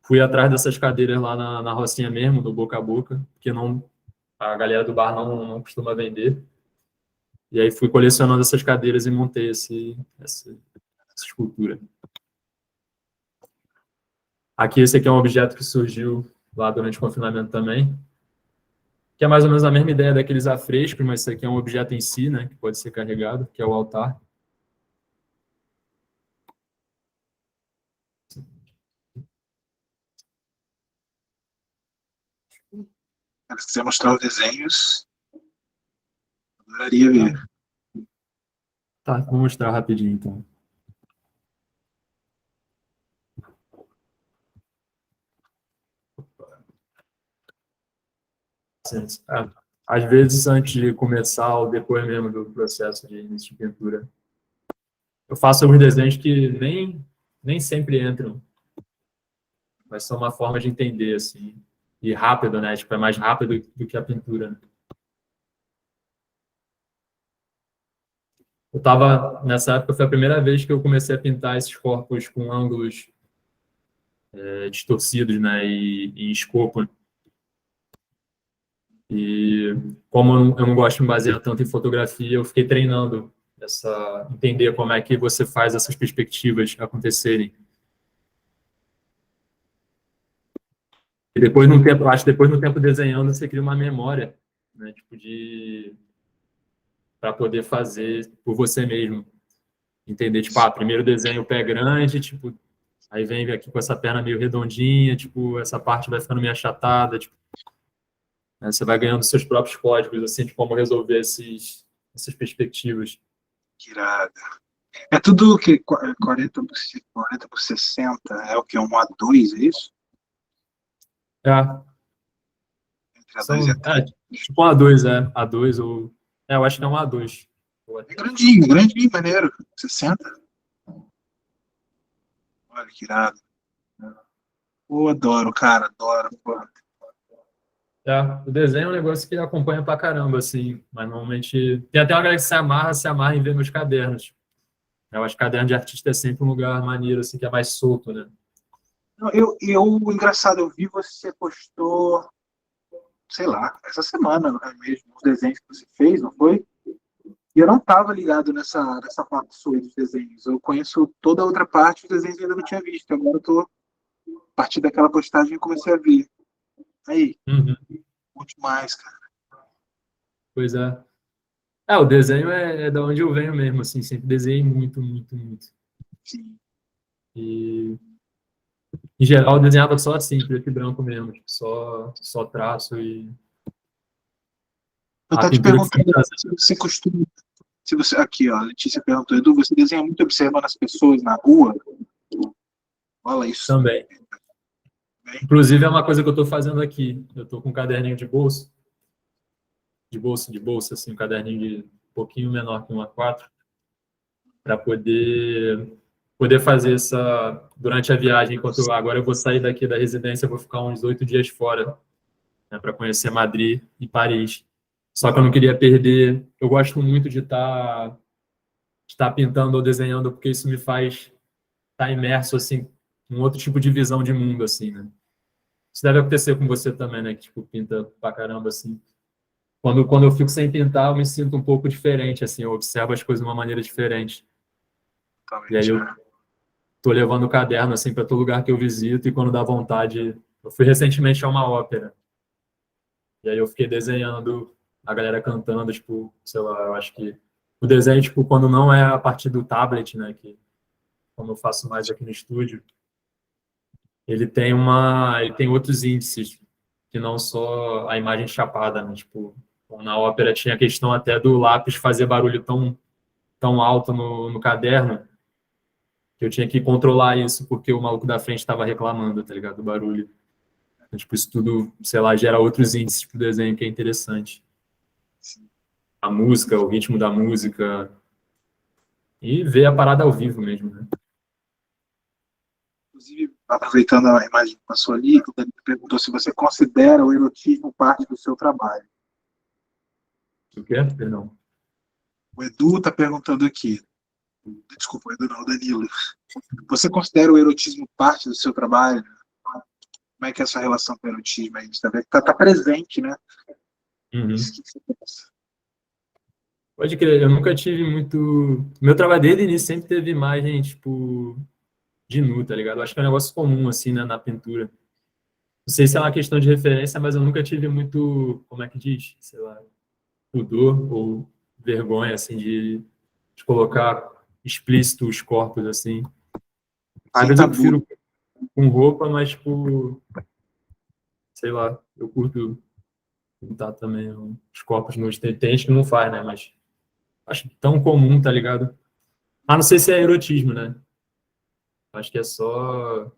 Fui atrás dessas cadeiras lá na Rocinha mesmo, no Boca a Boca, porque a galera do bar não costuma vender. E aí fui colecionando essas cadeiras e montei essa escultura. Aqui, esse aqui é um objeto que surgiu lá durante o confinamento também, que é mais ou menos a mesma ideia daqueles afrescos, mas esse aqui é um objeto em si, né, que pode ser carregado, que é o altar. Se quiser mostrar os desenhos, adoraria ver. Tá, vou mostrar rapidinho, então. Às vezes, antes de começar, ou depois mesmo do processo de início de pintura, eu faço alguns desenhos que nem sempre entram, mas são uma forma de entender, assim, e rápido, né? Tipo, é mais rápido do que a pintura, né? Nessa época, foi a primeira vez que eu comecei a pintar esses corpos com ângulos distorcidos, né? E em escopo. E como eu não gosto de me basear tanto em fotografia, eu fiquei treinando entender como é que você faz essas perspectivas acontecerem. E depois, no tempo, acho que depois no tempo desenhando, você cria uma memória, né? Tipo, para poder fazer por você mesmo. Entender, tipo, primeiro desenho o pé grande, tipo, aí vem aqui com essa perna meio redondinha, tipo, essa parte vai ficando meio achatada, tipo, né? Você vai ganhando seus próprios códigos, assim, de como resolver essas perspectivas. Que irado. É tudo que 40 por 60 é o que? Um A2, é isso? É, Entre A2 e A3. tipo um A2, A2 ou... eu acho que é um A2. É grandinho, grandinho, maneiro. 60. Olha que irado. Pô, adoro, cara, adoro. Pô. O desenho é um negócio que acompanha pra caramba, assim, mas normalmente... Tem até uma galera que se amarra em ver meus cadernos. Eu acho que caderno de artista é sempre um lugar maneiro, assim, que é mais solto, né? Engraçado, eu vi você postou, sei lá, essa semana mesmo, os desenhos que você fez, não foi? E eu não estava ligado nessa parte sua dos desenhos. Eu conheço toda a outra parte, os desenhos eu ainda não tinha visto. Agora eu tô, a partir daquela postagem, eu comecei a ver. Aí, Uhum. muito mais, cara. Pois é. O desenho é da onde eu venho mesmo, assim, sempre desenhei muito, muito, muito. Sim. E, em geral, eu desenhava só assim, preto e branco mesmo, tipo, só traço e Eu a tô te pintura que fui perguntando fazer. se você costuma. Se você, aqui, ó, a Letícia perguntou, Edu, você desenha muito observando as pessoas na rua? Fala isso. Também. Bem, Inclusive, é uma coisa que eu estou fazendo aqui. Eu estou com um caderninho de bolsa, assim, um caderninho de um pouquinho menor que um A4, para poder fazer durante a viagem, agora eu vou sair daqui da residência, eu vou ficar uns 8 dias fora, né, para conhecer Madrid e Paris. Só que eu não queria perder. Eu gosto muito de estar pintando ou desenhando, porque isso me faz estar imerso assim, em outro tipo de visão de mundo, assim, né? Isso deve acontecer com você também, né? Que tipo, pinta pra caramba, assim. Quando eu fico sem pintar, eu me sinto um pouco diferente, assim, eu observo as coisas de uma maneira diferente. E aí totalmente. eu tô levando o caderno, assim, para todo lugar que eu visito, e quando dá vontade. Eu fui recentemente a uma ópera. E aí eu fiquei desenhando a galera cantando, tipo, sei lá, eu acho que o desenho, tipo, quando não é a partir do tablet, né, que como eu faço mais aqui no estúdio, ele tem outros índices que não só a imagem chapada, né? Tipo, na ópera tinha a questão até do lápis fazer barulho tão alto no caderno que eu tinha que controlar isso porque o maluco da frente estava reclamando, tá ligado? Do barulho. Então, tipo, isso tudo, sei lá, gera outros índices pro desenho que é interessante. A música, o ritmo da música e ver a parada ao vivo mesmo, né? Inclusive, aproveitando a imagem que passou ali, o Danilo perguntou se você considera o erotismo parte do seu trabalho. O quê? Perdão. O Edu está perguntando aqui. Desculpa, o Edu não, o Danilo. Você considera o erotismo parte do seu trabalho? Como é que é a sua relação com o erotismo aí? Você tá presente, né? Uhum. Isso que você pensa. Pode crer, eu nunca tive muito. Meu trabalho desde o início sempre teve imagem, tipo, de nu, tá ligado? Eu acho que é um negócio comum, assim, né, na pintura. Não sei se é uma questão de referência, mas eu nunca tive muito, como é que diz? Sei lá, pudor ou vergonha, assim, de colocar explícito os corpos, assim. Às Sem vezes eu tabu. prefiro com roupa, mas, tipo, sei lá, eu curto pintar também os corpos nus. Tem gente que não faz, né? Mas acho tão comum, tá ligado? Ah, não sei se é erotismo, né? Acho que é só.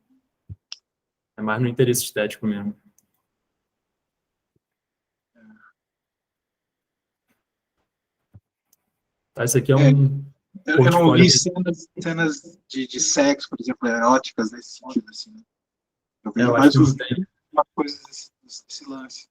É mais no interesse estético mesmo. Tá, esse aqui é É, um eu não portfólio. vi cenas de sexo, por exemplo, eróticas nesse sentido, assim, né? Eu É, vejo eu acho mais que não os tem. uma coisa desse lance.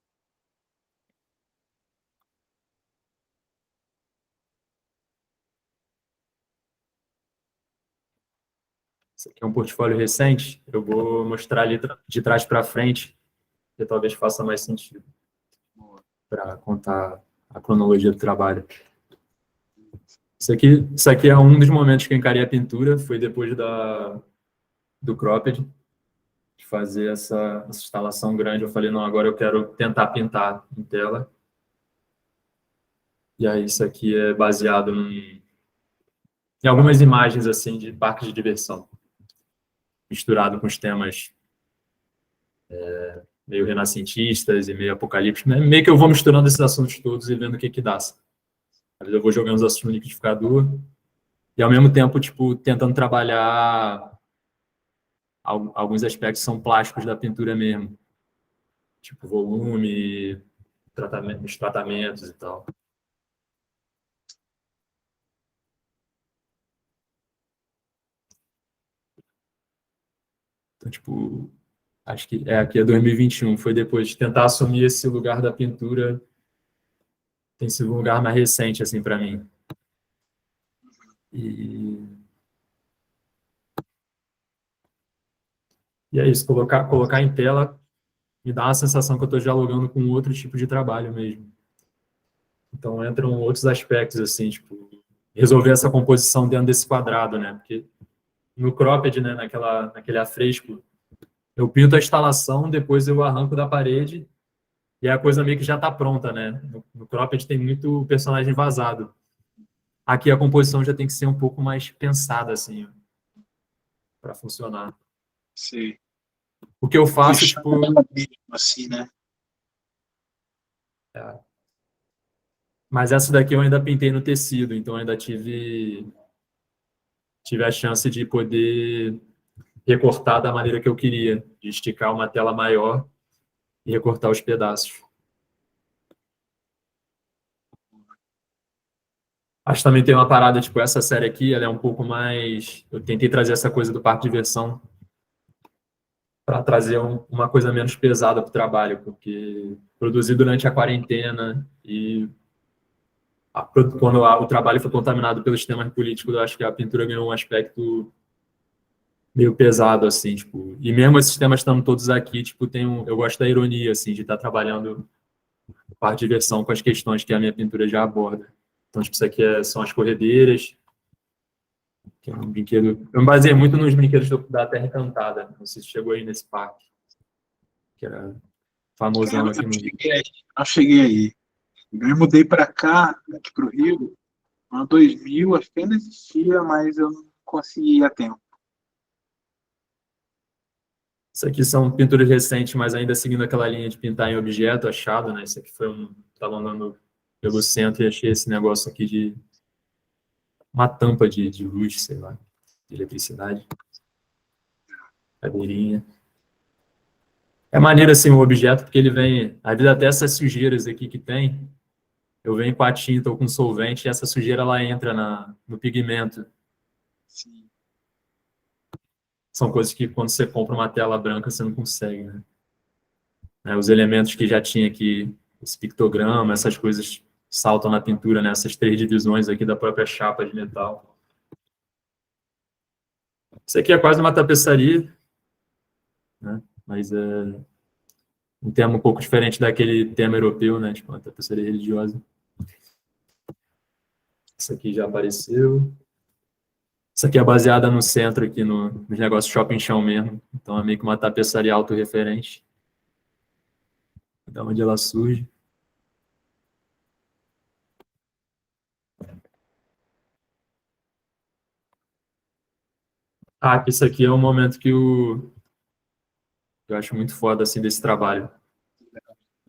Esse aqui é um portfólio recente. Eu vou mostrar ali de trás para frente, que talvez faça mais sentido para contar a cronologia do trabalho. Isso aqui é um dos momentos que eu encarei a pintura, foi depois do cropped, de fazer essa instalação grande. Eu falei, não, agora eu quero tentar pintar em tela. E aí isso aqui é baseado em algumas imagens assim de parques de diversão, misturado com os temas meio renascentistas e meio apocalípticos. Né? Meio que eu vou misturando esses assuntos todos e vendo o que que dá. Às vezes eu vou jogando os assuntos no liquidificador e ao mesmo tempo, tipo, tentando trabalhar alguns aspectos que são plásticos da pintura mesmo, tipo volume, os tratamentos e tal. Então, tipo, acho que aqui é 2021, foi depois de tentar assumir esse lugar da pintura, tem sido um lugar mais recente assim para mim. E, e é isso, colocar em tela me dá uma sensação que eu estou dialogando com outro tipo de trabalho mesmo. Então entram outros aspectos assim, tipo, resolver essa composição dentro desse quadrado, né? Porque no cropped, né, naquele afresco, eu pinto a instalação, depois eu arranco da parede e a coisa meio que já está pronta, né? No cropped tem muito personagem vazado. Aqui a composição já tem que ser um pouco mais pensada assim, para funcionar. Sim. O que eu faço, Fechar tipo, ela mesmo, assim, né? mas essa daqui eu ainda pintei no tecido, então ainda tive a chance de poder recortar da maneira que eu queria, de esticar uma tela maior e recortar os pedaços. Acho que também tem uma parada, tipo, essa série aqui, ela é um pouco mais... Eu tentei trazer essa coisa do parque de diversão para trazer uma coisa menos pesada para o trabalho, porque produzi durante a quarentena e quando o trabalho foi contaminado pelos temas políticos, eu acho que a pintura ganhou um aspecto meio pesado, assim, tipo, e mesmo esses temas estando todos aqui, tipo, eu gosto da ironia, assim, de estar trabalhando parte de diversão com as questões que a minha pintura já aborda. Então, tipo, isso aqui são as corredeiras, que é um brinquedo. Eu me baseei muito nos brinquedos da Terra Encantada. Não sei se chegou aí nesse parque, que era Cara, famosão eu aqui no Rio. cheguei aí. Eu cheguei aí. Eu me mudei para cá, aqui para o Rio, no ano 2000, acho que ainda existia, mas eu não consegui ir a tempo. Isso aqui são pinturas recentes, mas ainda seguindo aquela linha de pintar em objeto achado, né? Isso aqui foi estava andando pelo centro e achei esse negócio aqui de uma tampa de luz, sei lá, de eletricidade. Cadeirinha. É maneiro assim o objeto, porque ele vem, às vezes até essas sujeiras aqui que tem, eu venho com a tinta ou com solvente e essa sujeira ela entra no pigmento. Sim. São coisas que quando você compra uma tela branca você não consegue, né? Os elementos que já tinha aqui, esse pictograma, essas coisas saltam na pintura, né? Essas 3 divisões aqui da própria chapa de metal. Isso aqui é quase uma tapeçaria, né? Mas é um tema um pouco diferente daquele tema europeu, né? Tipo uma tapeçaria religiosa. Isso aqui já apareceu. Isso aqui é baseada no centro aqui, nos negócios shopping chão mesmo. Então é meio que uma tapeçaria autorreferente. Da onde ela surge. Isso aqui é um momento que eu acho muito foda, assim, desse trabalho.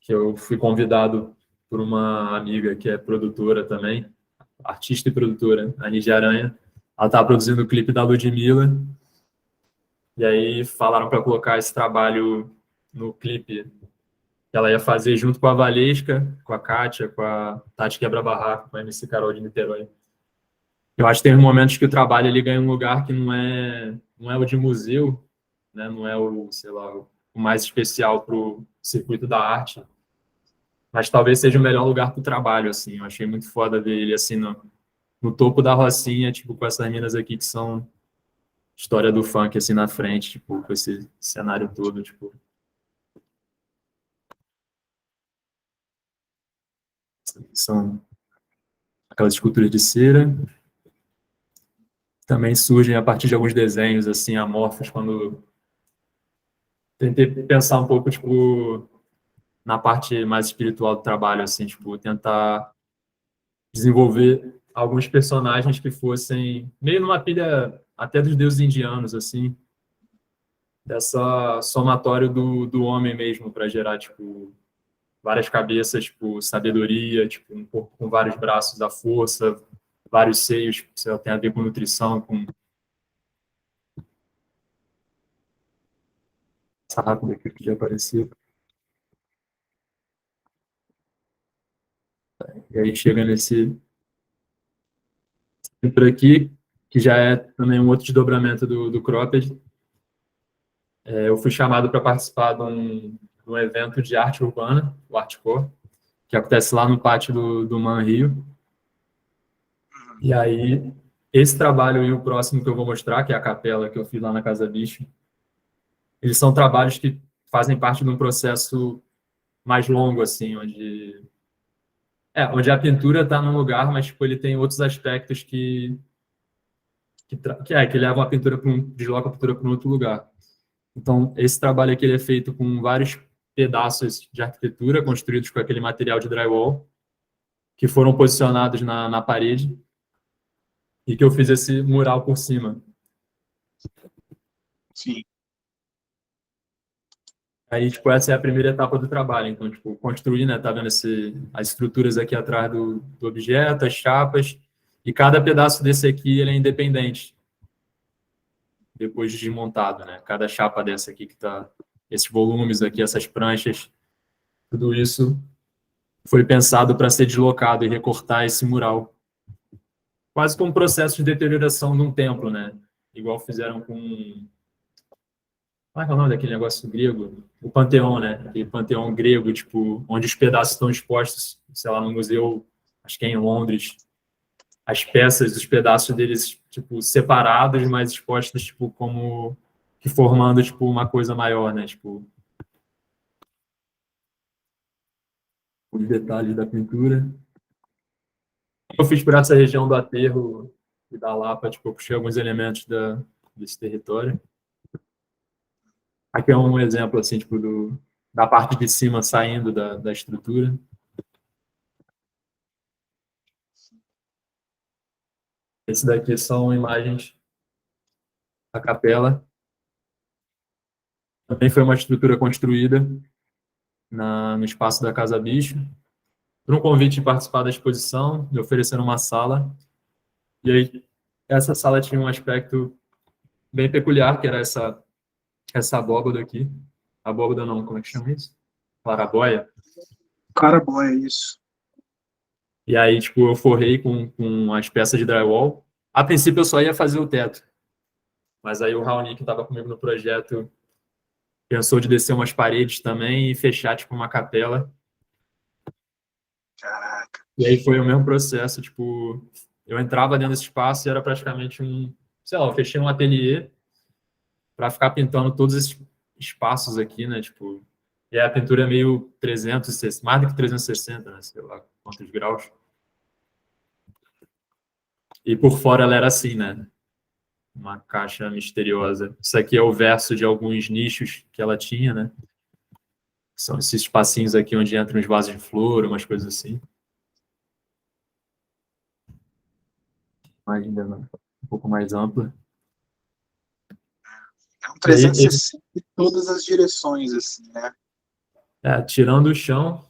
Que eu fui convidado por uma amiga que é produtora também, artista e produtora, a Nidia Aranha. Ela estava produzindo o clipe da Ludmilla, e aí falaram para colocar esse trabalho no clipe que ela ia fazer junto com a Valesca, com a Kátia, com a Tati Quebra-Barraco, com a MC Carol de Niterói. Eu acho que tem momentos que o trabalho ele ganha um lugar que não é o de museu, né? Não é o, sei lá, o mais especial para o circuito da arte, mas talvez seja o melhor lugar para o trabalho, assim. Eu achei muito foda ver ele assim no topo da Rocinha, tipo, com essas minas aqui que são história do funk assim na frente, tipo, com esse cenário todo, tipo. São aquelas esculturas de cera. Também surgem a partir de alguns desenhos assim amorfos quando tentei pensar um pouco tipo na parte mais espiritual do trabalho, assim, tipo, tentar desenvolver alguns personagens que fossem meio numa pilha até dos deuses indianos, assim, dessa somatório do homem mesmo, para gerar, tipo, várias cabeças, tipo, sabedoria, tipo, um corpo com vários braços da força, vários seios, tipo, isso tem a ver com nutrição, com essa rápida aqui que já apareceu. E aí chega nesse por aqui, que já é também um outro desdobramento do Cropped. Eu fui chamado para participar de um evento de arte urbana, o Artcore, que acontece lá no pátio do Man Rio. E aí, esse trabalho e o próximo que eu vou mostrar, que é a capela que eu fiz lá na Casa Bicho, eles são trabalhos que fazem parte de um processo mais longo, assim, onde a pintura está num lugar, mas tipo, ele tem outros aspectos que levam a pintura desloca a pintura para um outro lugar. Então, esse trabalho aqui ele é feito com vários pedaços de arquitetura construídos com aquele material de drywall, que foram posicionados na parede, e que eu fiz esse mural por cima. Sim. Aí, tipo, essa é a primeira etapa do trabalho. Então, tipo, construir, né? Tá vendo as estruturas aqui atrás do objeto, as chapas, e cada pedaço desse aqui ele é independente, depois de desmontado, né? Cada chapa dessa aqui que tá, esses volumes aqui, essas pranchas, tudo isso foi pensado para ser deslocado e recortar esse mural. Quase como um processo de deterioração de um templo, né? Igual fizeram com... Como é que é o nome daquele negócio grego? O Panteão, né? Aquele Panteão grego, tipo, onde os pedaços estão expostos, sei lá, no museu, acho que é em Londres. As peças, os pedaços deles, tipo, separados, mas expostos, tipo, como... que formando, tipo, uma coisa maior, né? Tipo, os detalhes da pintura. Eu fiz por essa região do Aterro e da Lapa, tipo, eu puxei alguns elementos desse território. Aqui é um exemplo, assim, tipo, da parte de cima saindo da estrutura. Esse daqui são imagens da capela. Também foi uma estrutura construída no espaço da Casa Bicho, por um convite de participar da exposição, me ofereceram uma sala. E aí, essa sala tinha um aspecto bem peculiar, que era essa abóbada aqui. Abóbada não, como é que chama isso? Clarabóia. Cara, bom, é isso. E aí, tipo, eu forrei com as peças de drywall. A princípio, eu só ia fazer o teto. Mas aí o Raoni, que estava comigo no projeto, pensou de descer umas paredes também e fechar, tipo, uma capela. Caraca. E aí foi o mesmo processo, tipo, eu entrava dentro desse espaço e era praticamente sei lá, eu fechei um ateliê para ficar pintando todos esses espaços aqui, né, tipo, e a pintura é meio 360, mais do que 360, né, sei lá quantos graus. E por fora ela era assim, né, uma caixa misteriosa. Isso aqui é o verso de alguns nichos que ela tinha, né, são esses espacinhos aqui onde entram uns vasos de flor, umas coisas assim. Ainda um pouco mais ampla. É um E aí, 360 em todas as direções, assim, né? tirando o chão,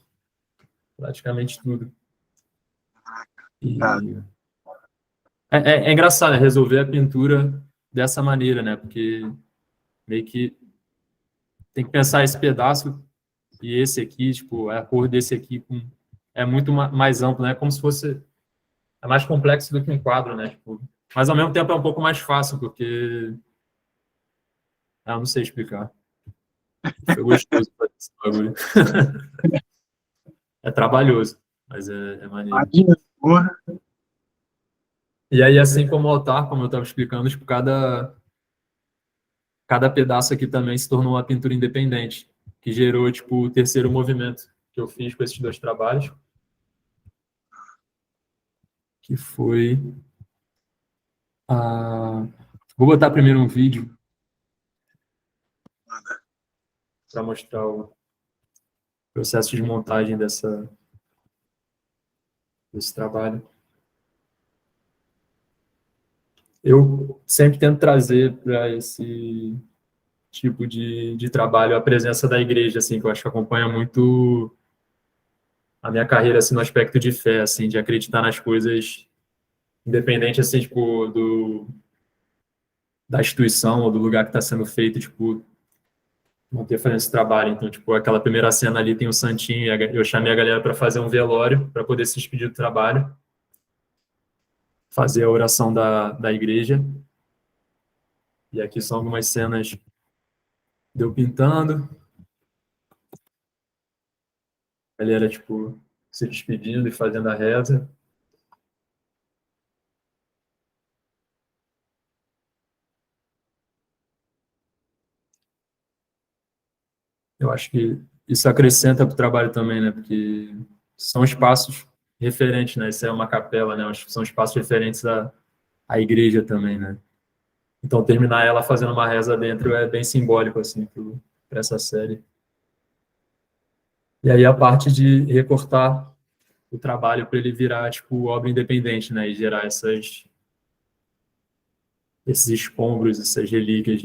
praticamente tudo. Cara, E é engraçado, né, resolver a pintura dessa maneira, né? Porque meio que tem que pensar esse pedaço e esse aqui, tipo, a cor desse aqui é muito mais amplo, né? Como se fosse é mais complexo do que um quadro, né? Tipo, mas ao mesmo tempo é um pouco mais fácil, porque eu não sei explicar. Foi gostoso fazer esse bagulho. É trabalhoso, mas é maneiro. imagina, porra. E aí, assim como o altar, como eu estava explicando, tipo, cada pedaço aqui também se tornou uma pintura independente, que gerou, tipo, o terceiro movimento que eu fiz com esses dois trabalhos, que foi a... Vou botar primeiro um vídeo para mostrar o processo de montagem desse trabalho. Eu sempre tento trazer para esse tipo de trabalho a presença da igreja, assim, que eu acho que acompanha muito a minha carreira, assim, no aspecto de fé, assim, de acreditar nas coisas, independente, assim, tipo, da instituição ou do lugar que está sendo feito, tipo, manter fazendo esse trabalho. Então, tipo, aquela primeira cena ali tem o santinho, eu chamei a galera para fazer um velório, para poder se despedir do trabalho, fazer a oração da igreja. E aqui são algumas cenas de eu pintando, a galera, tipo, se despedindo e fazendo a reza. Eu acho que isso acrescenta para o trabalho também, né? Porque são espaços referentes, né? Isso é uma capela, né? Acho que são espaços referentes à igreja também, né? Então, terminar ela fazendo uma reza dentro é bem simbólico, assim, para essa série. E aí a parte de recortar o trabalho para ele virar, tipo, obra independente, né? E gerar esses escombros, essas relíquias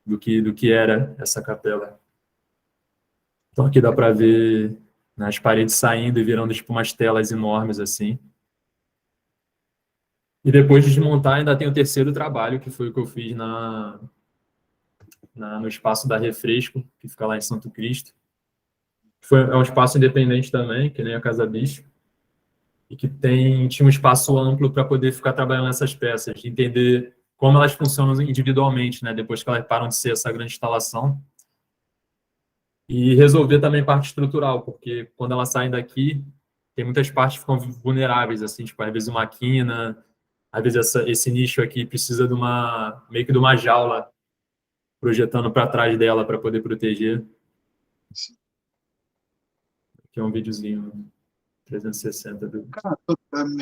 do que era essa capela. Então, aqui dá para ver, né, as paredes saindo e virando, tipo, umas telas enormes, assim. E depois de desmontar, ainda tem o terceiro trabalho, que foi o que eu fiz no espaço da Refresco, que fica lá em Santo Cristo. É um espaço independente também, que nem a Casa Bicho, e que tinha um espaço amplo para poder ficar trabalhando nessas peças, entender como elas funcionam individualmente, né, depois que elas param de ser essa grande instalação, e resolver também parte estrutural, porque quando elas saem daqui, tem muitas partes que ficam vulneráveis, assim, tipo, às vezes uma quina, às vezes esse nicho aqui precisa meio que de uma jaula projetando para trás dela para poder proteger. Aqui é um videozinho 360 do... Cara,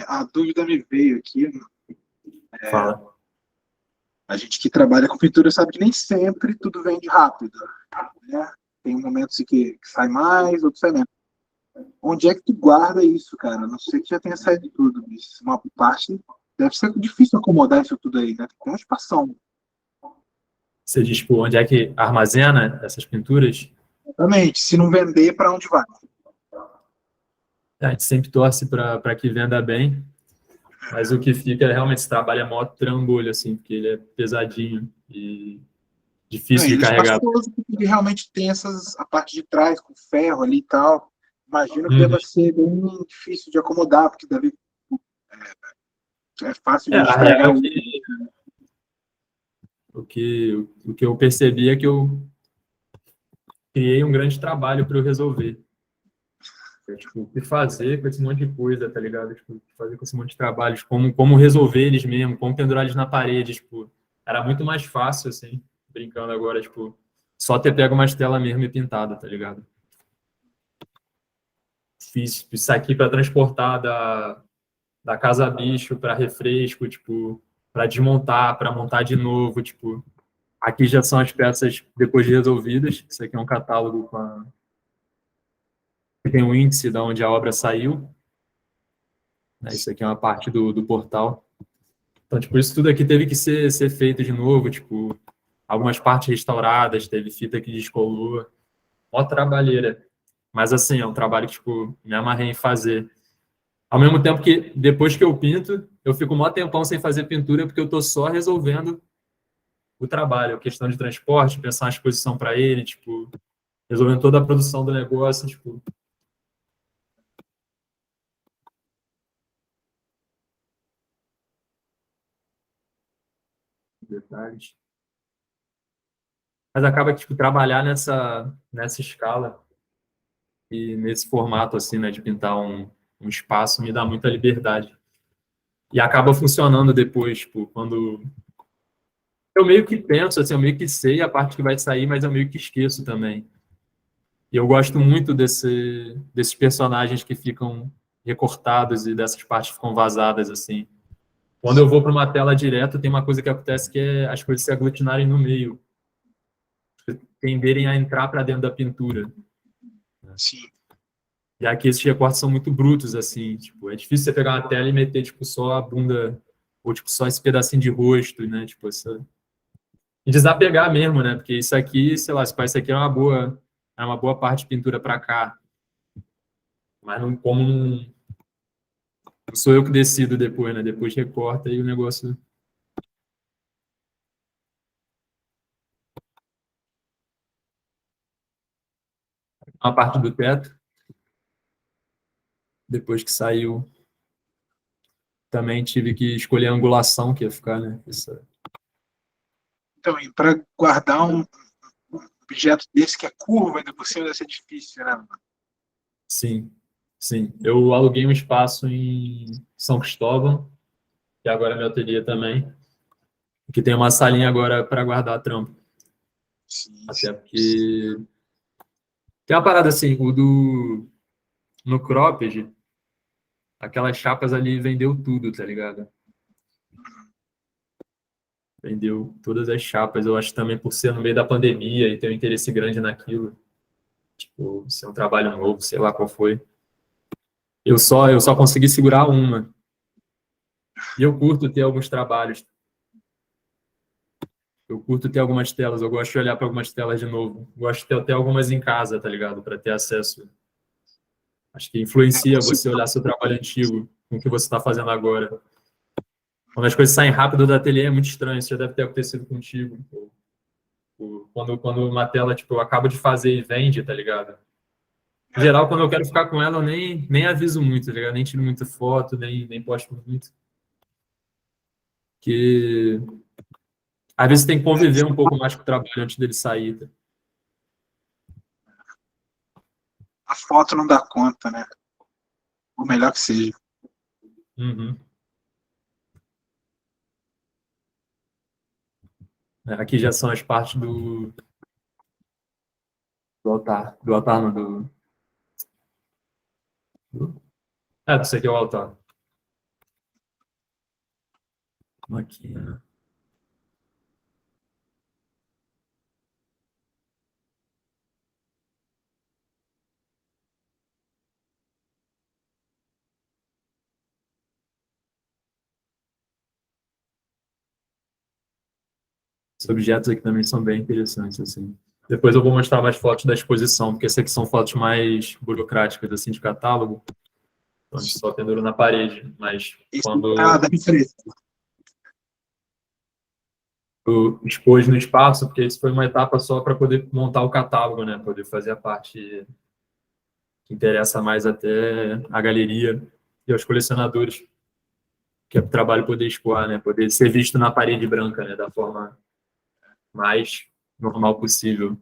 a dúvida me veio aqui. Fala. A gente que trabalha com pintura sabe que nem sempre tudo vende rápido, né? Tem momentos em que sai mais, outros sai menos. Onde é que tu guarda isso, cara? A não sei que já tenha saído tudo, mas uma parte deve ser difícil acomodar isso tudo aí, né? Com expansão. Você diz, tipo, onde é que armazena essas pinturas? Exatamente. Se não vender, para onde vai? A gente sempre torce para que venda bem, mas o que fica é realmente esse trabalho é mó trambolho, assim, porque ele é pesadinho e Não, difícil de e carregar. espaçoso, porque ele realmente tem a parte de trás com ferro ali e tal. Imagino que Uhum. deva ser bem difícil de acomodar, porque é fácil de A real estragar é o. que o que eu percebi é que eu criei um grande trabalho para eu resolver. Tipo, o que fazer com esse monte de coisa, tá ligado? Tipo, o que fazer com esse monte de trabalhos, como resolver eles mesmo, como pendurar eles na parede, tipo, era muito mais fácil, assim, brincando agora, tipo, só ter pego umas telas mesmo e pintado, tá ligado? Fiz isso aqui para transportar da casa bicho para refresco, tipo, para desmontar, para montar de novo, tipo, aqui já são as peças depois de resolvidas, isso aqui é um catálogo tem um índice de onde a obra saiu, né? Isso aqui é uma parte do portal. Então, tipo, isso tudo aqui teve que ser feito de novo, tipo, algumas partes restauradas, teve fita que descolou. Mó trabalheira. Mas, assim, é um trabalho que, tipo, me amarrei em fazer. Ao mesmo tempo que, depois que eu pinto, eu fico mó tempão sem fazer pintura, porque eu tô só resolvendo o trabalho, a questão de transporte, pensar uma exposição para ele, tipo, resolvendo toda a produção do negócio, tipo, detalhes. Mas acaba que, tipo, trabalhar nessa escala e nesse formato, assim, né, de pintar um espaço me dá muita liberdade. E acaba funcionando depois, tipo, quando eu meio que penso, assim, eu meio que sei a parte que vai sair, mas eu meio que esqueço também. E eu gosto muito desses personagens que ficam recortados e dessas partes que ficam vazadas, assim. Quando eu vou para uma tela direto, tem uma coisa que acontece que é as coisas se aglutinarem no meio, tenderem a entrar para dentro da pintura. Sim. E aqui esses recortes são muito brutos, assim, tipo, é difícil você pegar uma tela e meter, tipo, só a bunda, ou, tipo, só esse pedacinho de rosto, né, tipo, essa... E desapegar mesmo, né, porque isso aqui, sei lá, isso aqui é uma boa parte de pintura para cá, mas não, como não sou eu que decido depois, né, depois recorta e o negócio... Uma parte do teto, depois que saiu, também tive que escolher a angulação que ia ficar, né, essa... Então, para guardar um objeto desse que é curvo ainda por cima deve ser difícil, né? Sim, sim. Eu aluguei um espaço em São Cristóvão, que agora é meu ateliê também, que tem uma salinha agora para guardar trampo. Sim, Até sim. porque tem uma parada assim, no cropped, aquelas chapas ali vendeu tudo, tá ligado? Vendeu todas as chapas. Eu acho também por ser no meio da pandemia e ter um interesse grande naquilo, tipo, ser um trabalho novo, sei lá qual foi. Eu só consegui segurar uma. E eu curto ter alguns trabalhos. Eu curto ter algumas telas, eu gosto de olhar para algumas telas de novo. Gosto de ter até algumas em casa, tá ligado? Para ter acesso. Acho que influencia você olhar seu trabalho antigo com o que você está fazendo agora. Quando as coisas saem rápido do ateliê é muito estranho, isso já deve ter acontecido contigo. Quando uma tela, tipo, eu acabo de fazer e vende, tá ligado? Em geral, quando eu quero ficar com ela, eu nem aviso muito, tá ligado? Nem tiro muita foto, nem posto muito. Porque às vezes tem que conviver um pouco mais com o trabalho antes dele sair. Tá? A foto não dá conta, né? O melhor que seja. Uhum. Aqui já são as partes do altar não, isso aqui é o altar. Aqui, né? Os objetos aqui também são bem interessantes, assim. Depois eu vou mostrar mais fotos da exposição, porque essas aqui são fotos mais burocráticas, assim, de catálogo. Então, a gente só pendura na parede, mas quando Da referência. eu expôs no espaço, porque isso foi uma etapa só para poder montar o catálogo, né? Poder fazer a parte que interessa mais até a galeria e aos colecionadores, que é o trabalho poder expor, né? Poder ser visto na parede branca, né? Da forma mais normal possível.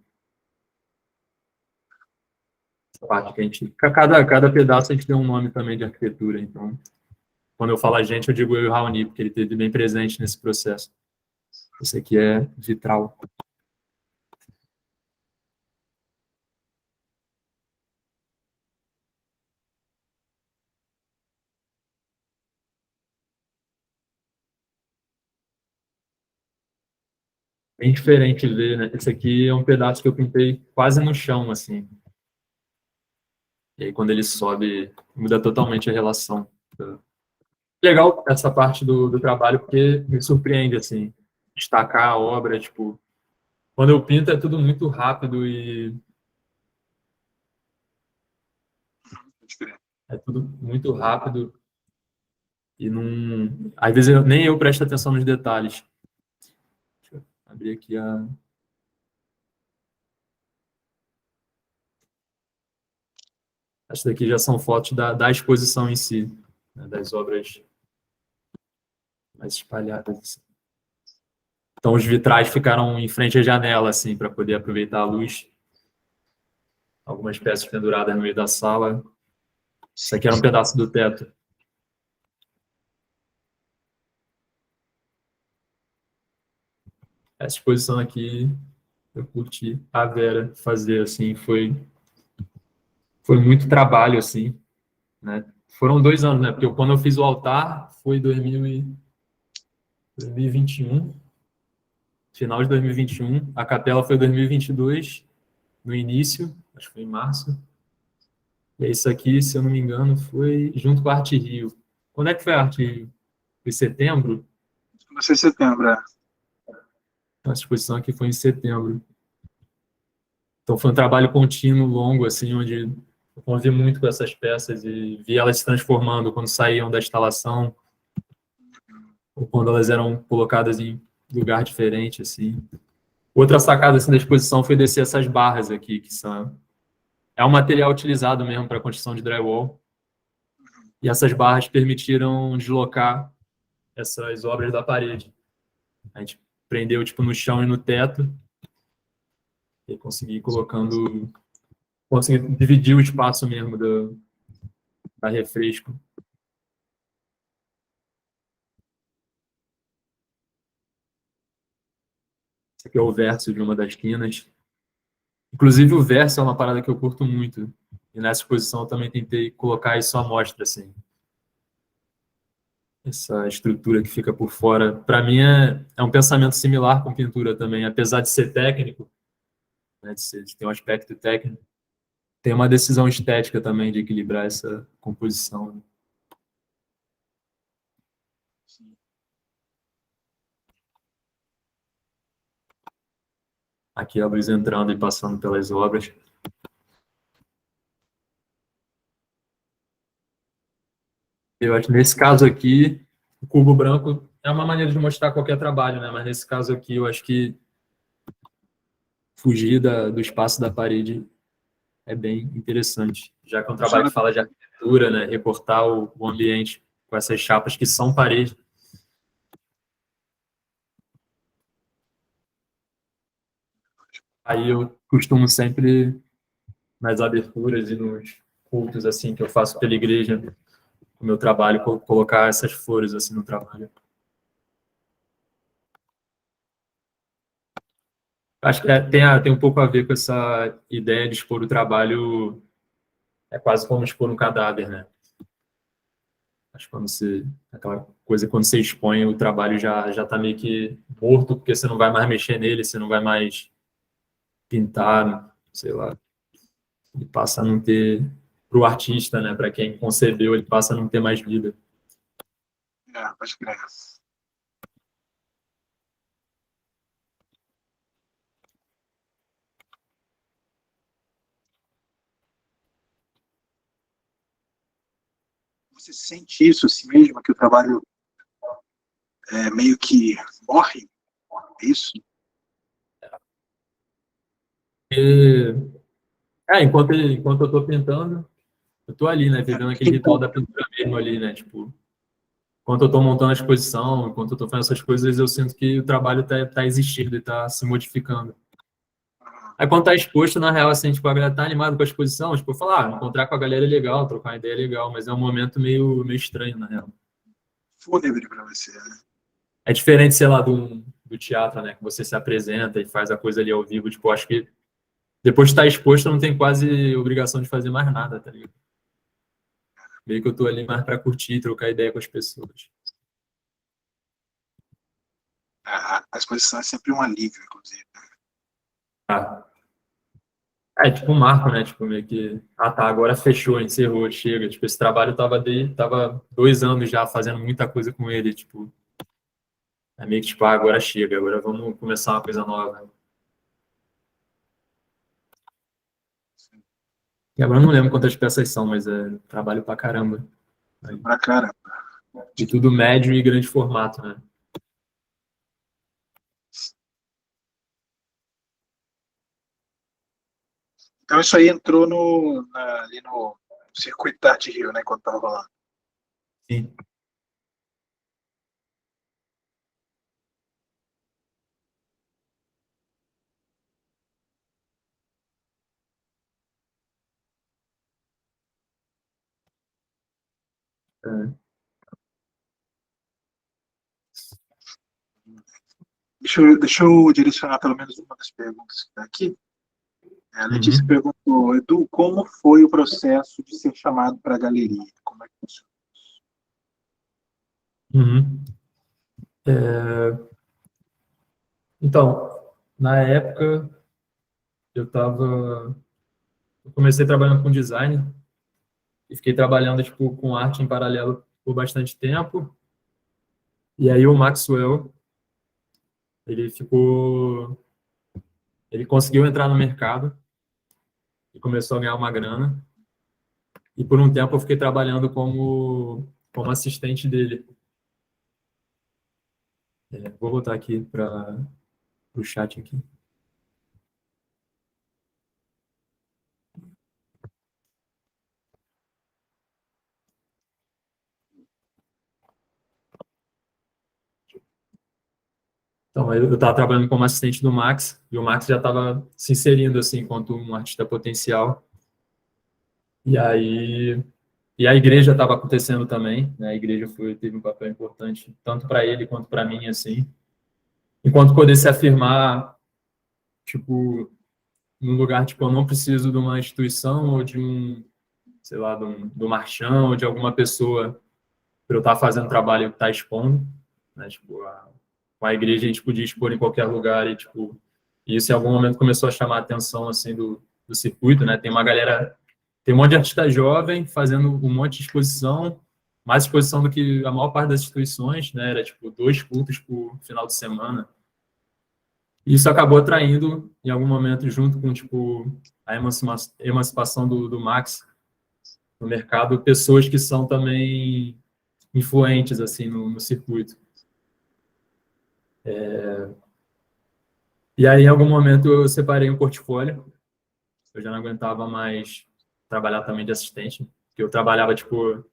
Essa parte que a gente... Cada pedaço a gente tem um nome também de arquitetura, então... Quando eu falo a gente, eu digo eu e o Raoni, porque ele esteve bem presente nesse processo. Esse aqui é vitral. Bem diferente ver, né? Esse aqui é um pedaço que eu pintei quase no chão, assim. E aí, quando ele sobe, muda totalmente a relação. Legal essa parte do trabalho, porque me surpreende, assim, destacar a obra, tipo... Quando eu pinto, é tudo muito rápido e... É tudo muito rápido e não... Às vezes nem eu presto atenção nos detalhes. Deixa eu abrir aqui a... Essas daqui já são fotos da exposição em si, né, das obras mais espalhadas. Então, os vitrais ficaram em frente à janela, assim, para poder aproveitar a luz. Algumas peças penduradas no meio da sala. Isso aqui era um pedaço do teto. Essa exposição aqui, eu curti a Vera fazer, assim, foi muito trabalho, assim, né? Foram 2 anos, né? Porque quando eu fiz o altar, foi 2021, final de 2021. A capela foi 2022, no início, acho que foi em março. E isso aqui, se eu não me engano, foi junto com a Arte Rio. Quando é que foi a Arte Rio? Foi em setembro? Não sei se setembro, é. A exposição aqui foi em setembro. Então foi um trabalho contínuo, longo, assim, onde eu convivi muito com essas peças e vi elas se transformando quando saíam da instalação ou quando elas eram colocadas em lugar diferente, assim. Outra sacada assim, da exposição foi descer essas barras aqui, que são... É um material utilizado mesmo para a construção de drywall. E essas barras permitiram deslocar essas obras da parede. A gente prendeu tipo no chão e no teto e consegui colocando, consegui dividir o espaço mesmo da refresco. Esse aqui é o verso de uma das quinas. Inclusive o verso é uma parada que eu curto muito. E nessa exposição eu também tentei colocar isso à mostra, assim. Essa estrutura que fica por fora. Para mim é um pensamento similar com pintura também, apesar de ser técnico, né, de ter um aspecto técnico. Tem uma decisão estética também de equilibrar essa composição, né? Aqui a luz entrando e passando pelas obras. Eu acho que nesse caso aqui, o cubo branco é uma maneira de mostrar qualquer trabalho, né? Mas nesse caso aqui, eu acho que fugir do espaço da parede é bem interessante, já que é um trabalho que fala de arquitetura, né? Recortar o ambiente com essas chapas que são parede. Aí eu costumo sempre, nas aberturas e nos cultos assim que eu faço pela igreja, o meu trabalho, colocar essas flores assim no trabalho. Acho que tem um pouco a ver com essa ideia de expor o trabalho, é quase como expor um cadáver, né? Acho que aquela coisa quando você expõe, o trabalho já está meio que morto, porque você não vai mais mexer nele, você não vai mais pintar, sei lá. Ele passa a não ter, para o artista, né? Para quem concebeu, ele passa a não ter mais vida. É, pode crer. Você sente isso assim mesmo, que o trabalho meio que morre? É isso? E, enquanto eu tô pintando, eu tô ali, né, vivendo aquele ritual Tipo, da pintura mesmo ali, né, tipo, enquanto eu tô montando a exposição, enquanto eu tô fazendo essas coisas, eu sinto que o trabalho tá existindo e tá se modificando. Aí quando tá exposto, na real, assim, tipo, a galera tá animada com a exposição, tipo, falar, encontrar com a galera é legal, trocar uma ideia é legal, mas é um momento meio estranho, na real. fúnebre para você, né? É diferente, sei lá, do teatro, né, que você se apresenta e faz a coisa ali ao vivo, tipo, acho que depois de estar exposto, não tem quase obrigação de fazer mais nada, tá ligado? Meio que eu tô ali mais pra curtir, trocar ideia com as pessoas. A exposição é sempre um alívio, inclusive. Ah, é tipo um marco, né? Tipo, meio que. Ah, tá, agora fechou, encerrou, chega. Tipo, esse trabalho tava 2 anos já fazendo muita coisa com ele. Tipo, é meio que tipo, ah, agora chega, agora vamos começar uma coisa nova. E agora eu não lembro quantas peças são, mas é trabalho pra caramba. Aí, Pra cara. de tudo médio e grande formato, né? Então isso aí entrou ali no circuito da Arte Rio, né, quando tava rolando. Sim. É. Deixa eu direcionar pelo menos uma das perguntas que está aqui. A Letícia Uhum. perguntou, Edu, como foi o processo de ser chamado para a galeria? Como é que funciona? Uhum. Então, na época, eu tava. Eu comecei trabalhando com design e fiquei trabalhando tipo, com arte em paralelo por bastante tempo. E aí o Maxwell, ele ficou. Ele conseguiu entrar no mercado e começou a ganhar uma grana. E por um tempo eu fiquei trabalhando como assistente dele. Vou voltar aqui para o chat aqui. Então, eu estava trabalhando como assistente do Max, e o Max já estava se inserindo assim, enquanto um artista potencial. E aí, e a igreja estava acontecendo também, né? A igreja teve um papel importante, tanto para ele quanto para mim, assim. Enquanto poder se afirmar, tipo, num lugar, tipo, eu não preciso de uma instituição ou de um, sei lá, do Marchão ou de alguma pessoa para eu estar fazendo trabalho que está expondo, né? Tipo, com a igreja a gente podia expor em qualquer lugar e, tipo, isso em algum momento começou a chamar a atenção, assim, do circuito, né? Tem um monte de artista jovem fazendo um monte de exposição, mais exposição do que a maior parte das instituições, né? Era, tipo, 2 cultos por final de semana. E isso acabou atraindo, em algum momento, junto com, tipo, a emancipação do Max no mercado, pessoas que são também influentes, assim, no circuito. E aí, em algum momento, eu separei um portfólio. Eu já não aguentava mais trabalhar também de assistente, porque eu trabalhava, tipo,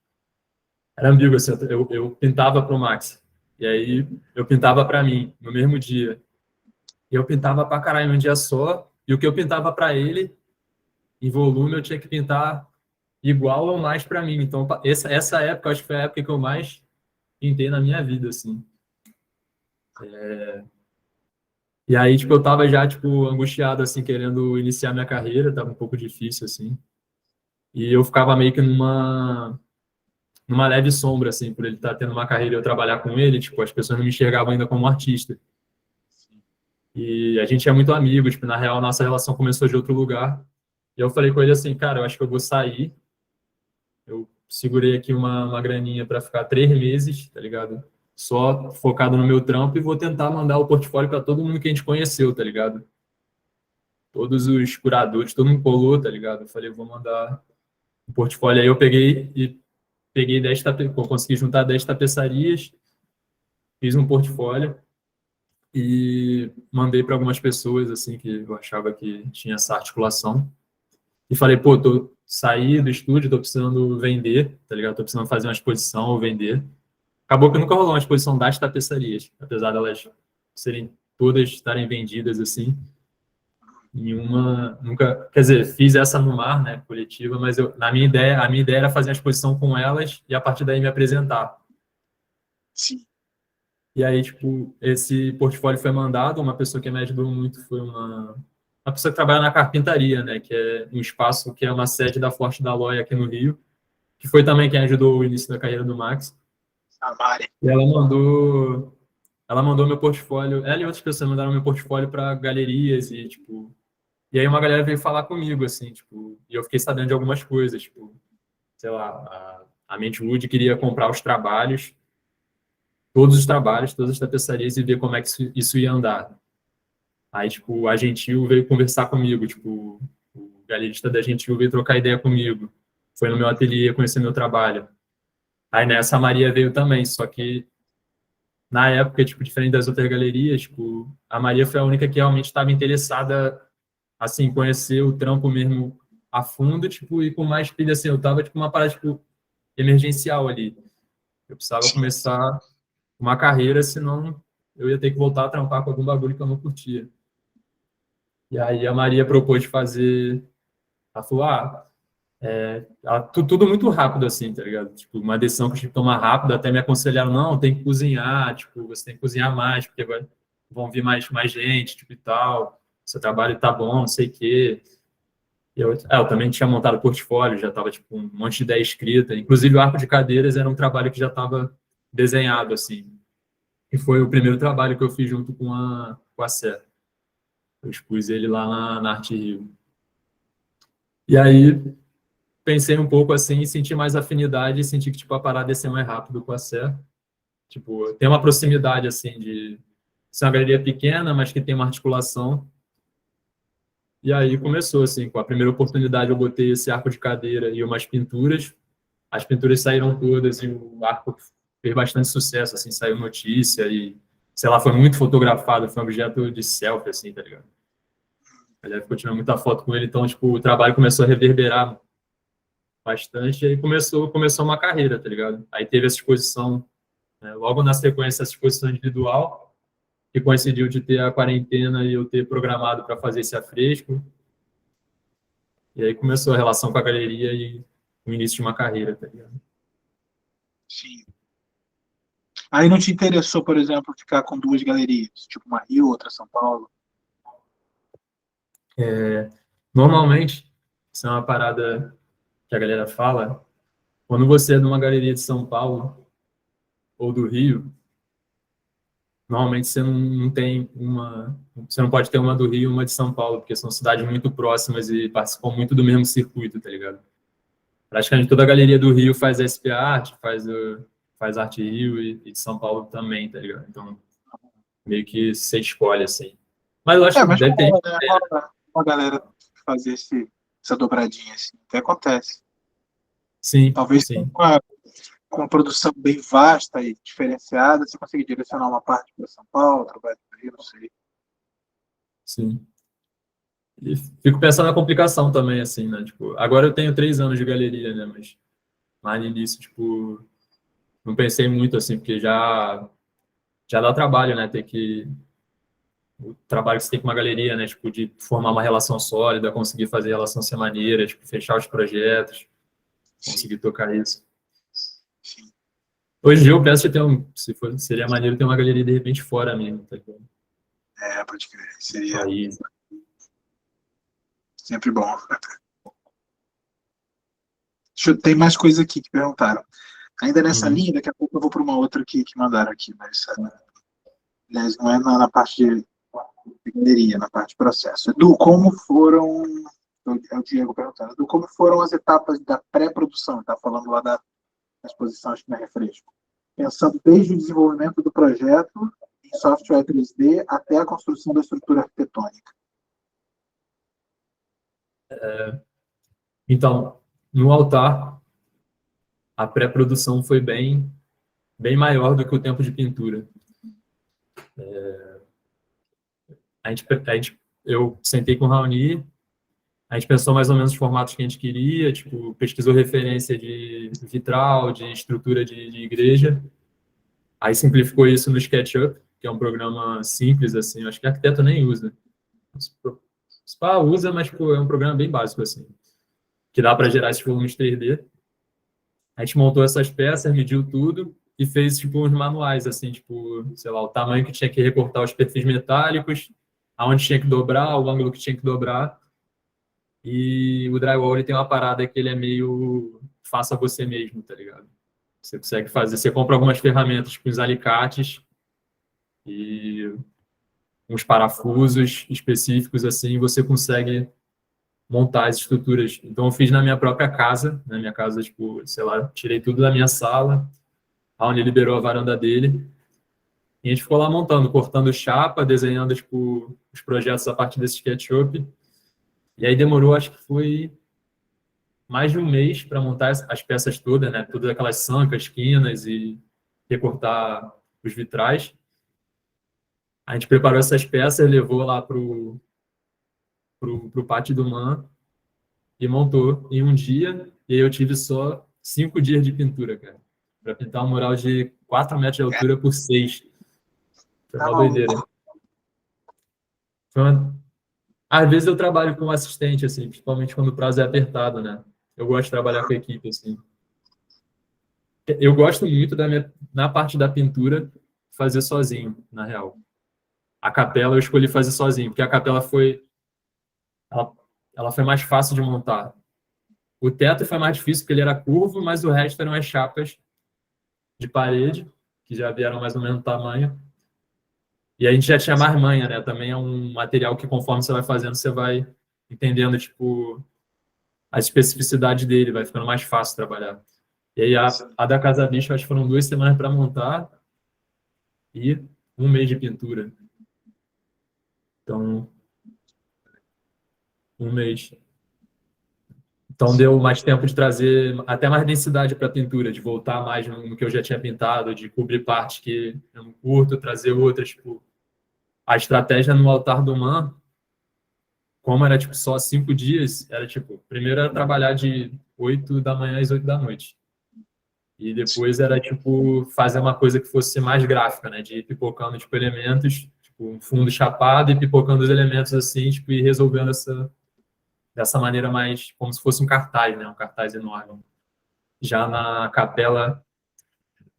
era ambíguo, assim, eu pintava para o Max, e aí eu pintava para mim, no mesmo dia. E eu pintava para caralho num dia só, e o que eu pintava para ele, em volume, eu tinha que pintar igual ou mais para mim. Então, essa época, acho que foi a época que eu mais pintei na minha vida, assim. E aí, tipo, eu tava já, tipo, angustiado, assim, querendo iniciar minha carreira, tava um pouco difícil, assim. E eu ficava meio que numa leve sombra, assim, por ele estar tendo uma carreira e eu trabalhar com ele, tipo, as pessoas não me enxergavam ainda como artista. E a gente é muito amigo, tipo, na real, nossa relação começou de outro lugar. E eu falei com ele assim, cara, eu acho que eu vou sair. Eu segurei aqui uma graninha para ficar 3 meses, tá ligado? Só focado no meu trampo e vou tentar mandar o portfólio para todo mundo que a gente conheceu, tá ligado? Todos os curadores, todo mundo colou, tá ligado? Eu falei, vou mandar o portfólio. Aí eu peguei e peguei 10 consegui juntar 10 tapeçarias, fiz um portfólio e mandei para algumas pessoas, assim, que eu achava que tinha essa articulação. E falei, pô, saí do estúdio, tô precisando vender, tá ligado? Tô precisando fazer uma exposição ou vender. Acabou que nunca rolou uma exposição das tapeçarias, apesar delas serem todas estarem vendidas, assim. Nenhuma, nunca, quer dizer, fiz essa no mar, né, coletiva, mas a minha ideia era fazer uma exposição com elas e a partir daí me apresentar. Sim. E aí, tipo, esse portfólio foi mandado, uma pessoa que me ajudou muito foi uma pessoa que trabalha na carpintaria, né, que é um espaço que é uma sede da Forte da Loja aqui no Rio, que foi também quem ajudou o início da carreira do Max. A Mari. E ela mandou meu portfólio, ela e outras pessoas mandaram meu portfólio para galerias e, tipo, e aí uma galera veio falar comigo, assim, tipo, e eu fiquei sabendo de algumas coisas, tipo, sei lá, a Mentwood queria comprar os trabalhos, todos os trabalhos, todas as tapeçarias e ver como é que isso ia andar. Aí, tipo, a Gentil veio conversar comigo, tipo, o galerista da Gentil veio trocar ideia comigo, foi no meu ateliê conhecer meu trabalho. Aí nessa a Maria veio também, só que na época, tipo, diferente das outras galerias, tipo, a Maria foi a única que realmente estava interessada, assim, conhecer o trampo mesmo a fundo, tipo, e com mais pilha, assim, eu tava, tipo, uma parada, tipo, emergencial ali. Eu precisava começar uma carreira, senão eu ia ter que voltar a trampar com algum bagulho que eu não curtia. E aí a Maria propôs fazer, ela falou, tudo muito rápido, assim, tá ligado? Tipo, uma decisão que eu tive que tomar rápido, até me aconselharam, não, tem que cozinhar, tipo, você tem que cozinhar mais, porque vão vir mais gente, tipo, e tal, seu trabalho tá bom, não sei o quê. Eu também tinha montado portfólio, já tava, tipo, um monte de ideia escrita, inclusive o arco de cadeiras era um trabalho que já estava desenhado, assim, e foi o primeiro trabalho que eu fiz junto com a Sé. Eu expus ele lá na Arte Rio. E aí, pensei um pouco assim, senti mais afinidade e senti que tipo a parada ia ser mais rápido com a Sé. Tipo, tem uma proximidade assim de ser uma galeria pequena, mas que tem uma articulação. E aí começou assim, com a primeira oportunidade eu botei esse arco de cadeira e umas pinturas. As pinturas saíram todas e o arco fez bastante sucesso, assim, saiu notícia e sei lá, foi muito fotografado, foi um objeto de selfie assim, tá ligado? A galera ficou tirando muita foto com ele, então tipo, o trabalho começou a reverberar bastante, e aí começou uma carreira, tá ligado? Aí teve essa exposição, né? Logo na sequência, essa exposição individual, que coincidiu de ter a quarentena e eu ter programado para fazer esse afresco, e aí começou a relação com a galeria e o início de uma carreira, tá ligado? Sim. Aí não te interessou, por exemplo, ficar com duas galerias, tipo uma Rio, outra São Paulo? Normalmente, isso é uma parada que a galera fala, quando você é de uma galeria de São Paulo ou do Rio, normalmente você não tem uma. Você não pode ter uma do Rio e uma de São Paulo, porque são cidades muito próximas e participam muito do mesmo circuito, tá ligado? Praticamente toda a galeria do Rio faz SP Art, faz Arte Rio e de São Paulo também, tá ligado? Então, meio que você escolhe, assim. Mas eu acho É, que mas deve ter rola, gente. né? Rola uma galera fazer essa dobradinha, assim. Até acontece. Sim, Talvez sim, com uma produção bem vasta e diferenciada, você consiga direcionar uma parte para São Paulo, outra para Rio, não sei. sim. E fico pensando na complicação também, assim, né? Tipo, agora eu tenho 3 anos de galeria, né? Mas lá no início, tipo, não pensei muito, assim, porque já dá trabalho, né? O trabalho que você tem com uma galeria, né? Tipo, de formar uma relação sólida, conseguir fazer a relação ser maneira, tipo, fechar os projetos, Sim, conseguir tocar isso. sim. Hoje em dia eu penso que seria maneiro ter uma galeria de repente fora mesmo, tá ligado? É, pode crer. No Seria país. sempre bom. Tem mais coisa aqui que perguntaram. Ainda nessa Uhum. linha, daqui a pouco eu vou para uma outra que mandaram aqui, mas aliás, não é na parte de galeria, na parte de processo. Edu, como foram. É o Diego perguntando. Edu, como foram as etapas da pré-produção? Está falando lá da exposição, acho que na Refresco. Pensando desde o desenvolvimento do projeto em software 3D até a construção da estrutura arquitetônica. Então, no altar, a pré-produção foi bem maior do que o tempo de pintura. Eu sentei com o Raoni, a gente pensou mais ou menos os formatos que a gente queria, tipo, pesquisou referência de vitral, de estrutura de igreja, aí simplificou isso no SketchUp, que é um programa simples, assim, acho que arquiteto nem usa. Spa usa, mas pô, é um programa bem básico, assim, que dá para gerar esses volumes 3D. A gente montou essas peças, mediu tudo e fez, tipo, uns manuais, assim, tipo, sei lá, o tamanho que tinha que recortar os perfis metálicos, aonde tinha que dobrar, o ângulo que tinha que dobrar. E o drywall, ele tem uma parada que ele é meio faça você mesmo, tá ligado? Você consegue fazer, você compra algumas ferramentas, tipo os alicates e uns parafusos específicos, assim, e você consegue montar as estruturas. Então, eu fiz na minha própria casa, na minha casa, tipo, sei lá, tirei tudo da minha sala, aonde liberou a varanda dele, e a gente ficou lá montando, cortando chapa, desenhando, tipo, os projetos a partir desse SketchUp, e aí demorou, acho que foi mais de um mês para montar as peças todas, né? Todas aquelas sancas, quinas e recortar os vitrais. A gente preparou essas peças, levou lá pro pátio do Man e montou em um dia. E aí eu tive só 5 dias de pintura, cara, para pintar um mural de 4 metros de altura por 6. Foi Tá uma doideira. maluco. Às vezes eu trabalho com assistente, assim, principalmente quando o prazo é apertado, né? Eu gosto de trabalhar com a equipe, assim. Eu gosto muito na parte da pintura, fazer sozinho, na real. A capela eu escolhi fazer sozinho, porque a capela ela, ela foi mais fácil de montar. O teto foi mais difícil, porque ele era curvo, mas o resto eram as chapas de parede, que já vieram mais ou menos no tamanho. E a gente já tinha mais manha, né? Também é um material que, conforme você vai fazendo, você vai entendendo, tipo, as especificidades dele, vai ficando mais fácil trabalhar. E aí, a da Casa Bicho, acho que foram 2 semanas para montar e um mês de pintura. Então, um mês. Então, deu mais tempo de trazer até mais densidade para a pintura, de voltar mais no que eu já tinha pintado, de cobrir partes que eu não curto, trazer outras. Tipo, a estratégia no Altar do Man, como era tipo, só 5 dias, era tipo, primeiro era trabalhar de 8 da manhã às 8 da noite. E depois era, tipo, fazer uma coisa que fosse mais gráfica, né? De ir pipocando, tipo, elementos, tipo, um fundo chapado e pipocando os elementos assim, tipo, e resolvendo dessa maneira mais, como se fosse um cartaz, né? Um cartaz enorme. Já na capela,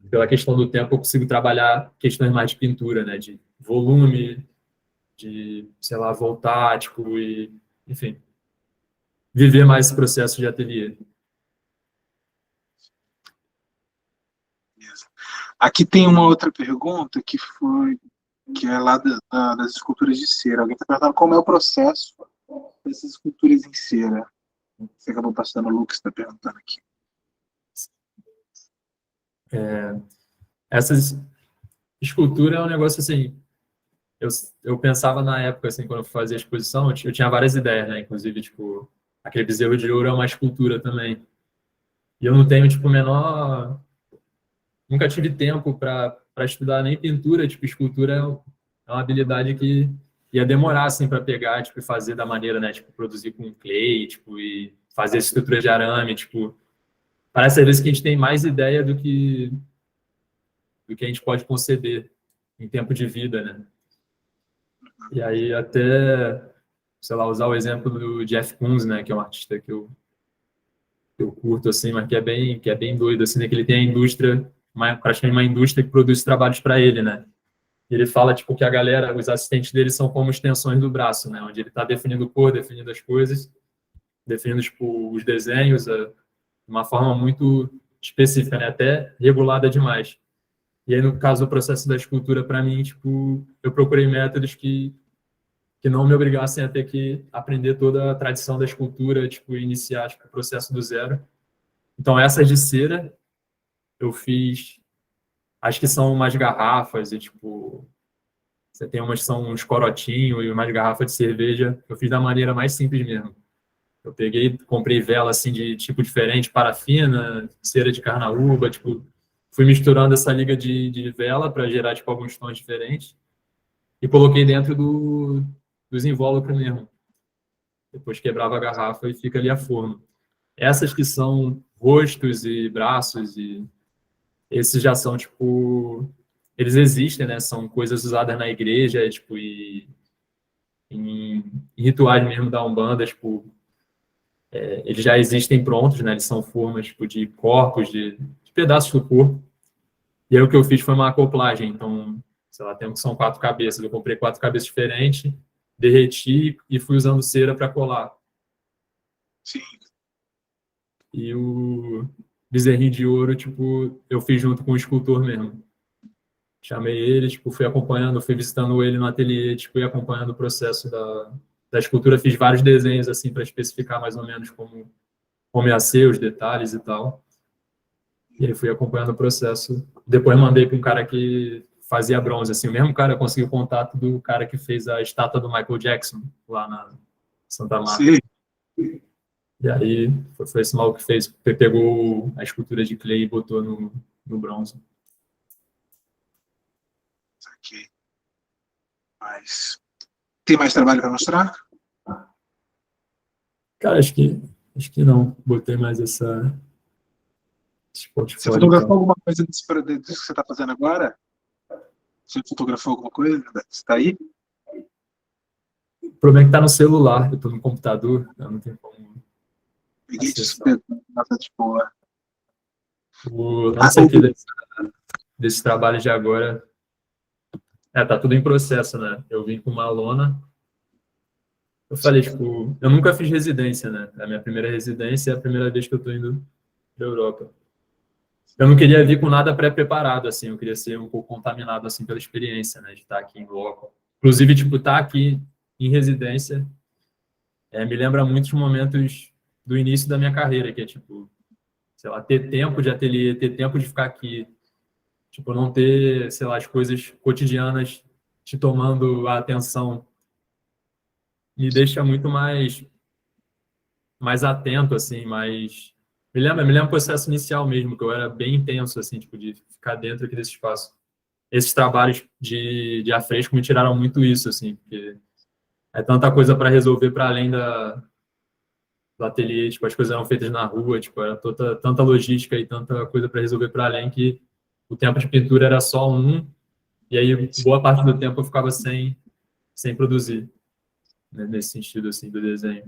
pela questão do tempo, eu consigo trabalhar questões mais de pintura, né? De volume, de, sei lá, voltar, tipo, e, enfim, viver mais esse processo de ateliê. Aqui tem uma outra pergunta que é lá das esculturas de cera. Alguém está perguntando como é o processo dessas esculturas em cera. Você acabou passando, o Lucas está perguntando aqui. Essas escultura é um negócio assim. Eu pensava na época, assim, quando eu fazia a exposição, eu tinha várias ideias, né? Inclusive, tipo, aquele bezerro de ouro é uma escultura também. E eu não tenho, tipo, menor. Nunca tive tempo para estudar nem pintura, tipo, escultura é uma habilidade que ia demorar, assim, para pegar, tipo, e fazer da maneira, né? Tipo, produzir com clay, tipo, e fazer estrutura de arame, tipo. Parece às vezes que a gente tem mais ideia do que a gente pode conceber em tempo de vida, né? E aí até, sei lá, usar o exemplo do Jeff Koons, né, que é um artista que eu curto, assim, mas que é bem doido, assim, né, que ele tem a indústria, praticamente uma indústria que produz trabalhos para ele, né? E ele fala, tipo, que a galera, os assistentes dele são como extensões do braço, né? Onde ele está definindo cor, definindo as coisas, definindo, tipo, os desenhos de uma forma muito específica, né? Até regulada demais. E aí, no caso do processo da escultura, para mim, tipo, eu procurei métodos que não me obrigassem a ter que aprender toda a tradição da escultura, tipo, iniciar tipo, o processo do zero. Então, essas de cera, eu fiz, acho que são umas garrafas, e, tipo, você tem umas que são uns corotinhos e umas garrafas de cerveja, eu fiz da maneira mais simples mesmo. Eu peguei, comprei vela assim de tipo diferente, parafina, cera de carnaúba, tipo, fui misturando essa liga de vela para gerar tipo alguns tons diferentes e coloquei dentro dos invólucros mesmo. Depois quebrava a garrafa e fica ali a forma. Essas que são rostos e braços e esses já são tipo, eles existem, né? São coisas usadas na igreja, tipo, e em rituais mesmo da Umbanda, tipo, eles já existem prontos, né? Eles são formas tipo, de corpos, de pedaços do corpo. E aí o que eu fiz foi uma acoplagem. Então, sei lá, tem que são 4 cabeças. Eu comprei 4 cabeças diferentes, derreti e fui usando cera para colar. Sim. E o bezerrinho de ouro, tipo, eu fiz junto com o escultor mesmo. Chamei ele, tipo, fui acompanhando, fui visitando ele no ateliê, tipo, e acompanhando o processo da escultura. Fiz vários desenhos, assim, para especificar mais ou menos como ia ser, os detalhes e tal. E aí fui acompanhando o processo. Depois mandei para um cara que fazia bronze, assim, o mesmo cara conseguiu contato do cara que fez a estátua do Michael Jackson, lá na Santa Marta. Sim. E aí foi esse maluco que fez, pegou a escultura de clay e botou no bronze. Aqui. Mas tem mais trabalho para mostrar? Cara, acho que não. Botei mais esse Você portfólio, fotografou então. alguma coisa disso que você está fazendo agora? Você fotografou alguma coisa? Você está aí? O problema é que tá no celular, eu tô no computador, eu não tenho como Peguei de acessar. surpresa. Nossa, tipo, O ah, lance aqui desse trabalho de agora, tá tudo em processo, né? Eu vim com uma lona. Eu falei, tipo, eu nunca fiz residência, né? É a minha primeira residência, é a primeira vez que eu tô indo pra Europa. Eu não queria vir com nada pré-preparado, assim, eu queria ser um pouco contaminado, assim, pela experiência, né, de estar aqui em loco. Inclusive, tipo, estar aqui em residência me lembra muitos momentos do início da minha carreira, que é, tipo, sei lá, ter tempo de ateliê, ter tempo de ficar aqui, tipo, não ter, sei lá, as coisas cotidianas te tomando a atenção, me deixa muito mais atento, assim, mais... Me lembra o processo inicial mesmo, que eu era bem intenso, assim, tipo, de ficar dentro aqui desse espaço. Esses trabalhos de afresco me tiraram muito isso, assim, porque é tanta coisa para resolver para além do ateliê, tipo, as coisas eram feitas na rua, tipo, era tanta logística e tanta coisa para resolver para além que o tempo de pintura era só um, e aí boa parte do tempo eu ficava sem produzir, né, nesse sentido, assim, do desenho.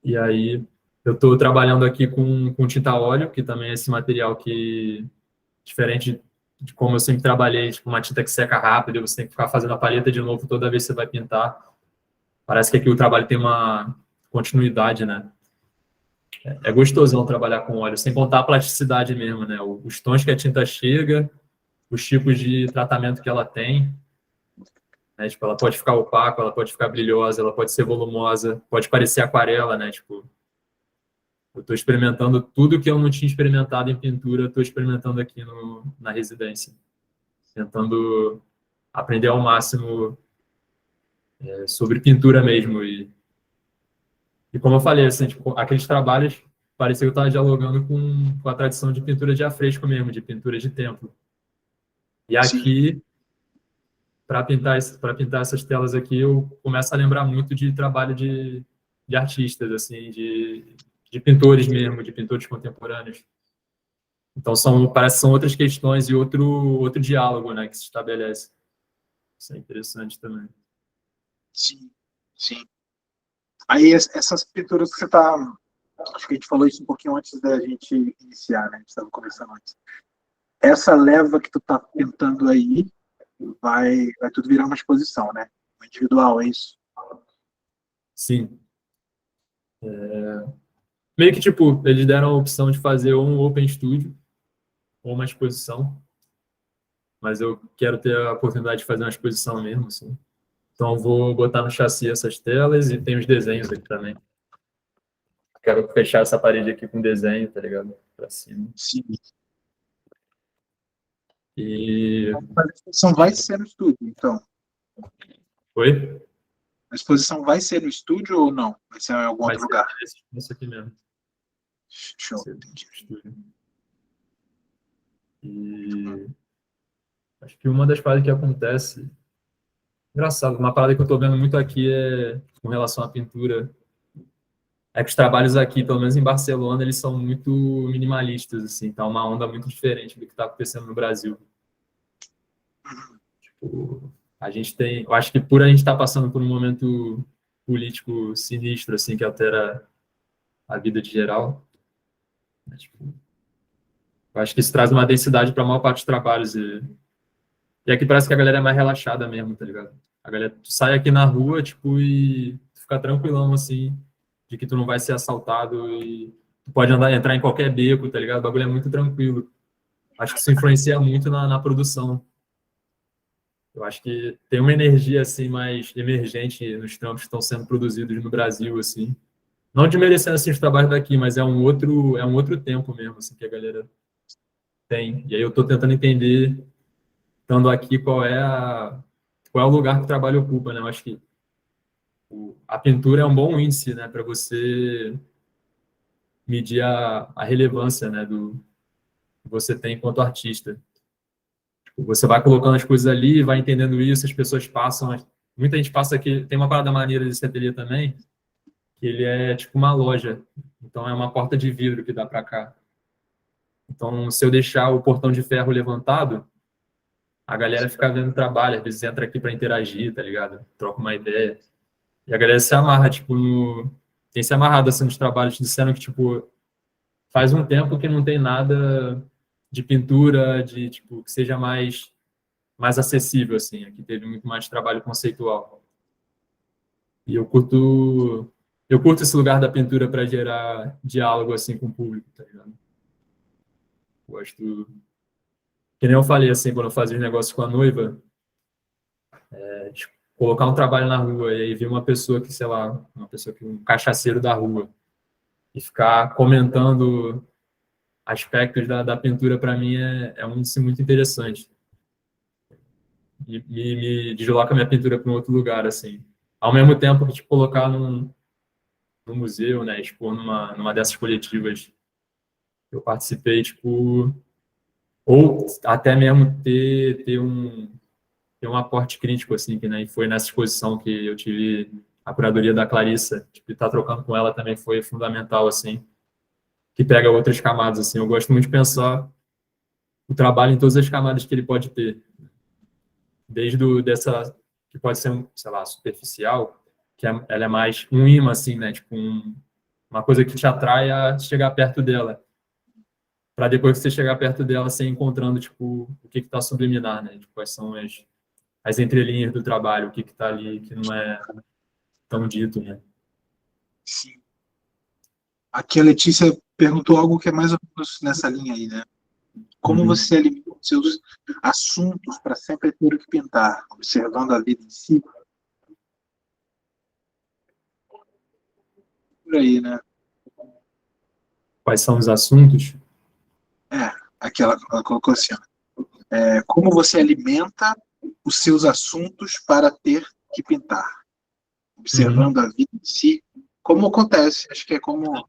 E aí eu estou trabalhando aqui com tinta óleo, que também é esse material que, diferente de como eu sempre trabalhei, tipo, uma tinta que seca rápido, e você tem que ficar fazendo a paleta de novo toda vez que você vai pintar. Parece que aqui o trabalho tem uma continuidade, né? É gostosão trabalhar com óleo, sem contar a plasticidade mesmo, né? Os tons que a tinta chega, os tipos de tratamento que ela tem, né? Tipo, ela pode ficar opaca, ela pode ficar brilhosa, ela pode ser volumosa, pode parecer aquarela, né? Tipo, eu estou experimentando tudo que eu não tinha experimentado em pintura, estou experimentando aqui na residência, tentando aprender ao máximo sobre pintura mesmo. E como eu falei, assim, tipo, aqueles trabalhos parecia que eu estava dialogando com a tradição de pintura de afresco mesmo, de pintura de templo. E sim, aqui, para pintar essas telas aqui, eu começo a lembrar muito de trabalho de artistas, assim, de pintores mesmo, de pintores contemporâneos. Então, parece que são outras questões e outro diálogo, né, que se estabelece. Isso é interessante também. sim, sim. Aí essas pinturas que você está, acho que a gente falou isso um pouquinho antes da gente iniciar, né? A gente estava conversando antes. Essa leva que tu tá pintando aí vai tudo virar uma exposição, né? Um individual, é isso? Sim. Meio que, tipo, eles deram a opção de fazer ou um open studio ou uma exposição, mas eu quero ter a oportunidade de fazer uma exposição mesmo, assim. Então, eu vou botar no chassi essas telas e tem os desenhos aqui também. Quero fechar essa parede aqui com desenho, tá ligado? Pra cima. Sim. E... A exposição vai ser no estúdio, então. Oi? A exposição vai ser no estúdio ou não? Vai ser em algum Vai outro ser lugar? isso aqui mesmo. Show, entendi. Estúdio. E acho que uma das paradas que acontece, engraçado, uma parada que eu estou vendo muito aqui é com relação à pintura, é que os trabalhos aqui, pelo menos em Barcelona, eles são muito minimalistas, assim, tá uma onda muito diferente do que está acontecendo no Brasil. Tipo, a gente tem, eu acho que por a gente estar passando por um momento político sinistro, assim, que altera a vida de geral, né, tipo, eu acho que isso traz uma densidade para a maior parte dos trabalhos e aqui parece que a galera é mais relaxada mesmo, tá ligado? A galera, tu sai aqui na rua, tipo, e tu fica tranquilão, assim, de que tu não vai ser assaltado e tu pode entrar em qualquer beco, tá ligado? O bagulho é muito tranquilo. Acho que isso influencia muito na produção. Eu acho que tem uma energia, assim, mais emergente nos trampos que estão sendo produzidos no Brasil, assim. Não desmerecendo, assim, os trabalhos daqui, mas é um outro tempo mesmo, assim, que a galera tem. E aí eu tô tentando entender, estando aqui, qual é o lugar que o trabalho ocupa, né? Eu acho que a pintura é um bom índice, né, para você medir a relevância, né, do que você tem enquanto artista. Você vai colocando as coisas ali, vai entendendo isso, as pessoas passam, muita gente passa aqui, tem uma parada maneira desse ateliê também, que ele é tipo uma loja, então é uma porta de vidro que dá para cá. Então, se eu deixar o portão de ferro levantado, a galera fica vendo o trabalho, às vezes entra aqui para interagir, tá ligado? Troca uma ideia. E a galera se amarra, tipo, tem se amarrado assim nos trabalhos, disseram que, tipo, faz um tempo que não tem nada de pintura, de, tipo, que seja mais acessível, assim. Aqui teve muito mais trabalho conceitual. E eu curto esse lugar da pintura para gerar diálogo, assim, com o público, tá ligado? Gosto, que nem eu falei, assim, quando eu fazia os negócios com a noiva, tipo, colocar um trabalho na rua e aí vir uma pessoa que, sei lá, um cachaceiro da rua, e ficar comentando aspectos da pintura, para mim, é um índice muito interessante. E me desloca minha pintura para um outro lugar, assim. Ao mesmo tempo que, tipo, colocar num museu, né, expor numa dessas coletivas que eu participei, tipo, ou até mesmo ter um aporte crítico, assim, que, né, e foi nessa exposição que eu tive a curadoria da Clarissa, tipo, estar trocando com ela também foi fundamental, assim, que pega outras camadas, assim. Eu gosto muito de pensar o trabalho em todas as camadas que ele pode ter, desde dessa que pode ser, sei lá, superficial, ela é mais um imã, assim, né, tipo, uma coisa que te atrai a chegar perto dela, para depois que você chegar perto dela, você ir encontrando, tipo, o que está subliminar, né, tipo, quais são as entrelinhas do trabalho, o que está ali que não é tão dito, né. Sim. Aqui a Letícia perguntou algo que é mais ou menos nessa linha aí, né? Como Uhum. você alimenta os seus assuntos para sempre ter o que pintar, observando a vida em si? Por aí, né? Quais são os assuntos? É, aqui ela colocou assim, ó, como você alimenta os seus assuntos para ter que pintar, Uhum. observando a vida em si, como acontece, acho que é como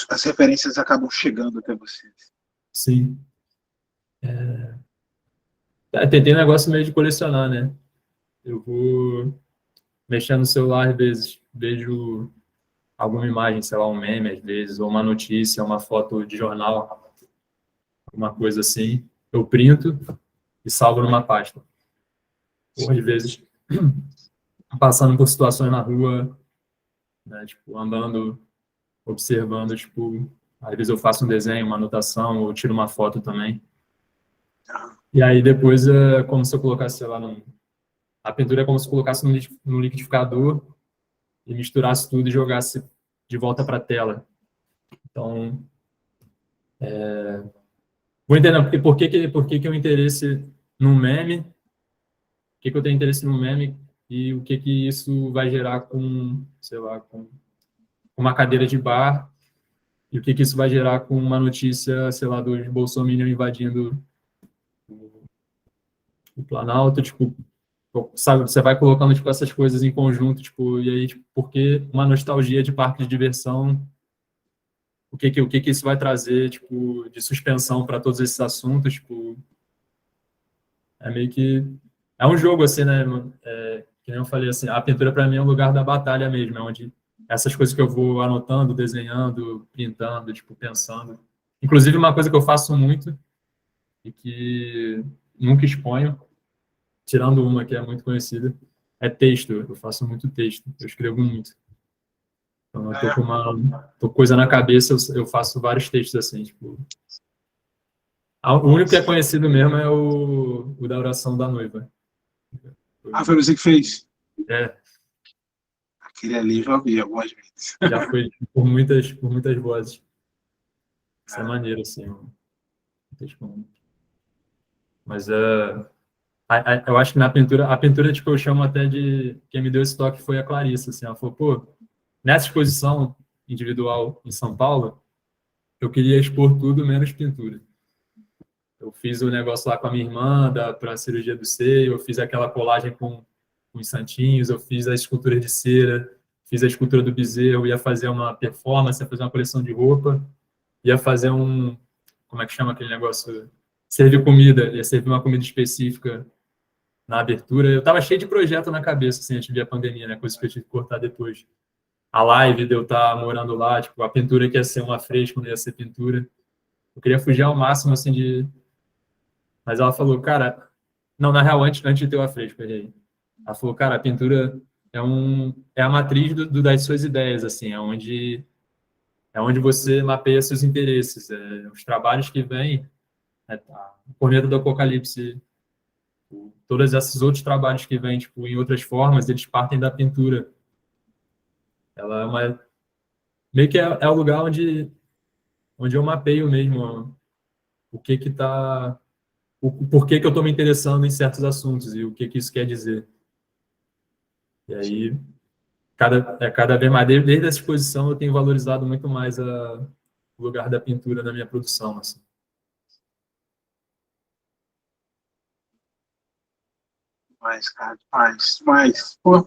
as referências acabam chegando até vocês. Sim. Tem um negócio meio de colecionar, né? Eu vou mexendo no celular, às vezes, vejo alguma imagem, sei lá, um meme, às vezes, ou uma notícia, uma foto de jornal, alguma coisa assim. Eu printo e salvo numa pasta. Ou, às vezes, passando por situações na rua, né, tipo, andando, observando, tipo, às vezes eu faço um desenho, uma anotação, ou tiro uma foto também. E aí depois é como se eu colocasse, sei lá, a pintura é como se eu colocasse no liquidificador e misturasse tudo e jogasse de volta para a tela. Então, vou entender por que o interesse no meme, que eu tenho interesse no meme e o que isso vai gerar com, sei lá, com uma cadeira de bar e o que isso vai gerar com uma notícia, sei lá, Bolsonaro invadindo o Planalto, tipo, sabe, você vai colocando, tipo, essas coisas em conjunto, tipo, e aí, tipo, porque uma nostalgia de parque de diversão, o que que isso vai trazer, tipo, de suspensão para todos esses assuntos, tipo, é meio que, é um jogo, assim, né, que nem eu falei, assim, a pintura para mim é um lugar da batalha mesmo, é onde essas coisas que eu vou anotando, desenhando, pintando, tipo, pensando. Inclusive, uma coisa que eu faço muito e que nunca exponho, tirando uma que é muito conhecida, é texto. Eu faço muito texto, eu escrevo muito. Então, eu tô com coisa na cabeça, eu faço vários textos assim, tipo... O único que é conhecido mesmo é o da oração da noiva. Foi você que fez? É, Aquele ali eu já ouvi algumas vezes. já foi por muitas vozes. Isso é maneiro, assim. Mas eu acho que na pintura, a pintura, tipo, eu chamo até de... Quem me deu esse toque foi a Clarissa, assim. Ela falou, pô, nessa exposição individual em São Paulo, eu queria expor tudo menos pintura. Eu fiz o negócio lá com a minha irmã para a cirurgia do seio, eu fiz aquela colagem com os santinhos, eu fiz a escultura de cera, fiz a escultura do bezerro, ia fazer uma performance, ia fazer uma coleção de roupa, ia fazer como é que chama aquele negócio? Servir comida, ia servir uma comida específica na abertura. Eu estava cheio de projeto na cabeça, assim, antes de vir a pandemia, né? Coisas que eu tive que cortar depois. A live de eu estar morando lá, tipo, a pintura que ia ser um afresco, não ia ser pintura. Eu queria fugir ao máximo, assim, de... Mas ela falou, cara... Não, na real, antes de ter o afresco, errei. Ela falou, cara, a pintura é a matriz das suas ideias, assim, é onde você mapeia seus interesses. Os trabalhos que vêm, a Corneta do Apocalipse, todos esses outros trabalhos que vêm, tipo, em outras formas, eles partem da pintura. Ela é meio que é o lugar onde eu mapeio mesmo o que que tá, o porquê que eu estou me interessando em certos assuntos e o que que isso quer dizer. E aí, cada vez mais, desde essa exposição, eu tenho valorizado muito mais o lugar da pintura na minha produção, assim. Mas, cara, mas, pô,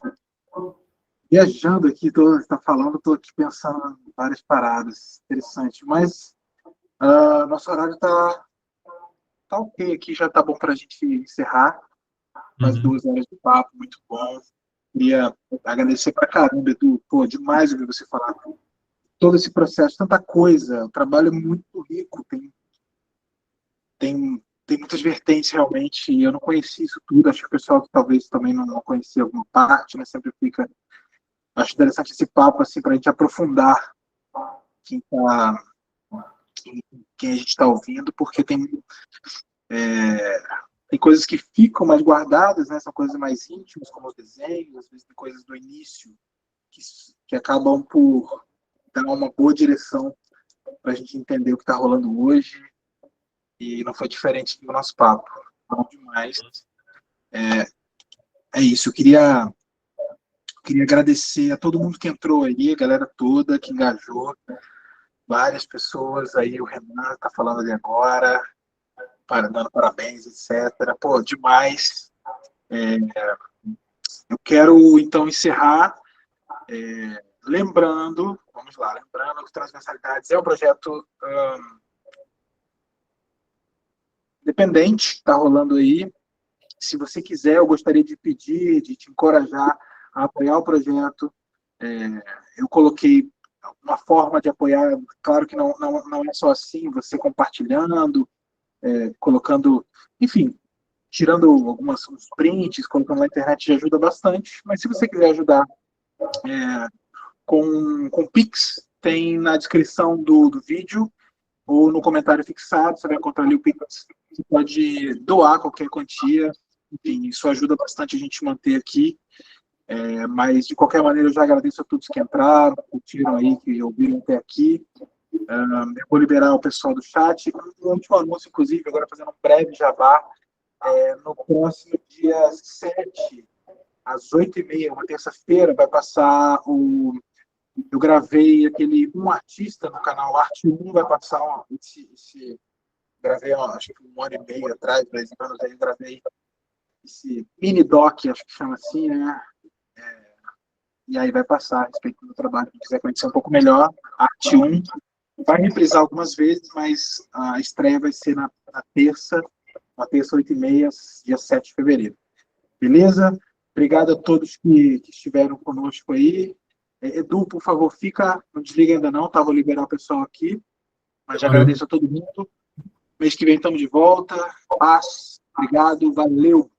viajando aqui, tá falando, tô aqui pensando em várias paradas interessantes, mas nosso horário tá ok aqui, já tá bom pra gente encerrar. Mais Uhum. 2 horas de papo, muito bom. Queria agradecer pra caramba, Edu, pô, demais ouvir você falar todo esse processo, tanta coisa, o trabalho é muito rico, tem muitas vertentes realmente, e eu não conheci isso tudo, acho que o pessoal que talvez também não conhecia alguma parte, né, sempre fica, acho interessante esse papo, assim, para a gente aprofundar quem, tá, quem a gente está ouvindo, porque tem coisas que ficam mais guardadas, né, são coisas mais íntimas, como os desenhos, às vezes tem coisas do início que, que acabam por dar uma boa direção para a gente entender o que está rolando hoje, e não foi diferente do nosso papo. Bom demais. É isso, eu queria agradecer a todo mundo que entrou aí, a galera toda que engajou, várias pessoas aí, o Renan está falando ali agora, dando parabéns, etc. Pô, demais. É, eu quero, então, encerrar vamos lá, lembrando que Transversalidades é um projeto independente, está rolando aí. Se você quiser, eu gostaria de pedir, de te encorajar a apoiar o projeto. Eu coloquei uma forma de apoiar, claro que não é só assim, você compartilhando, colocando, enfim, tirando uns prints, colocando na internet já ajuda bastante, mas se você quiser ajudar com Pix, tem na descrição do vídeo ou no comentário fixado, você vai encontrar ali o Pix, você pode doar qualquer quantia, enfim, isso ajuda bastante a gente manter aqui. Mas, de qualquer maneira, eu já agradeço a todos que entraram, curtiram aí, que ouviram até aqui. Eu vou liberar o pessoal do chat. Um último anúncio, inclusive, agora fazendo um breve jabá. No próximo dia 7, às 8h30, uma terça-feira, vai passar o... Eu gravei aquele Um Artista no canal Arte 1, vai passar gravei, acho que 1 hora e meia atrás, 2 anos aí, eu gravei esse mini doc, acho que chama assim, né? E aí vai passar a respeito do trabalho. Quem quiser conhecer um pouco melhor, arte 1 vai reprisar algumas vezes, mas a estreia vai ser na terça, 8h30, dia 7 de fevereiro. Beleza? Obrigado a todos que estiveram conosco aí. Edu, por favor, não desliga ainda não, tá? Vou liberar o pessoal aqui, mas já agradeço a todo mundo. Mês que vem estamos de volta. Paz, obrigado, valeu!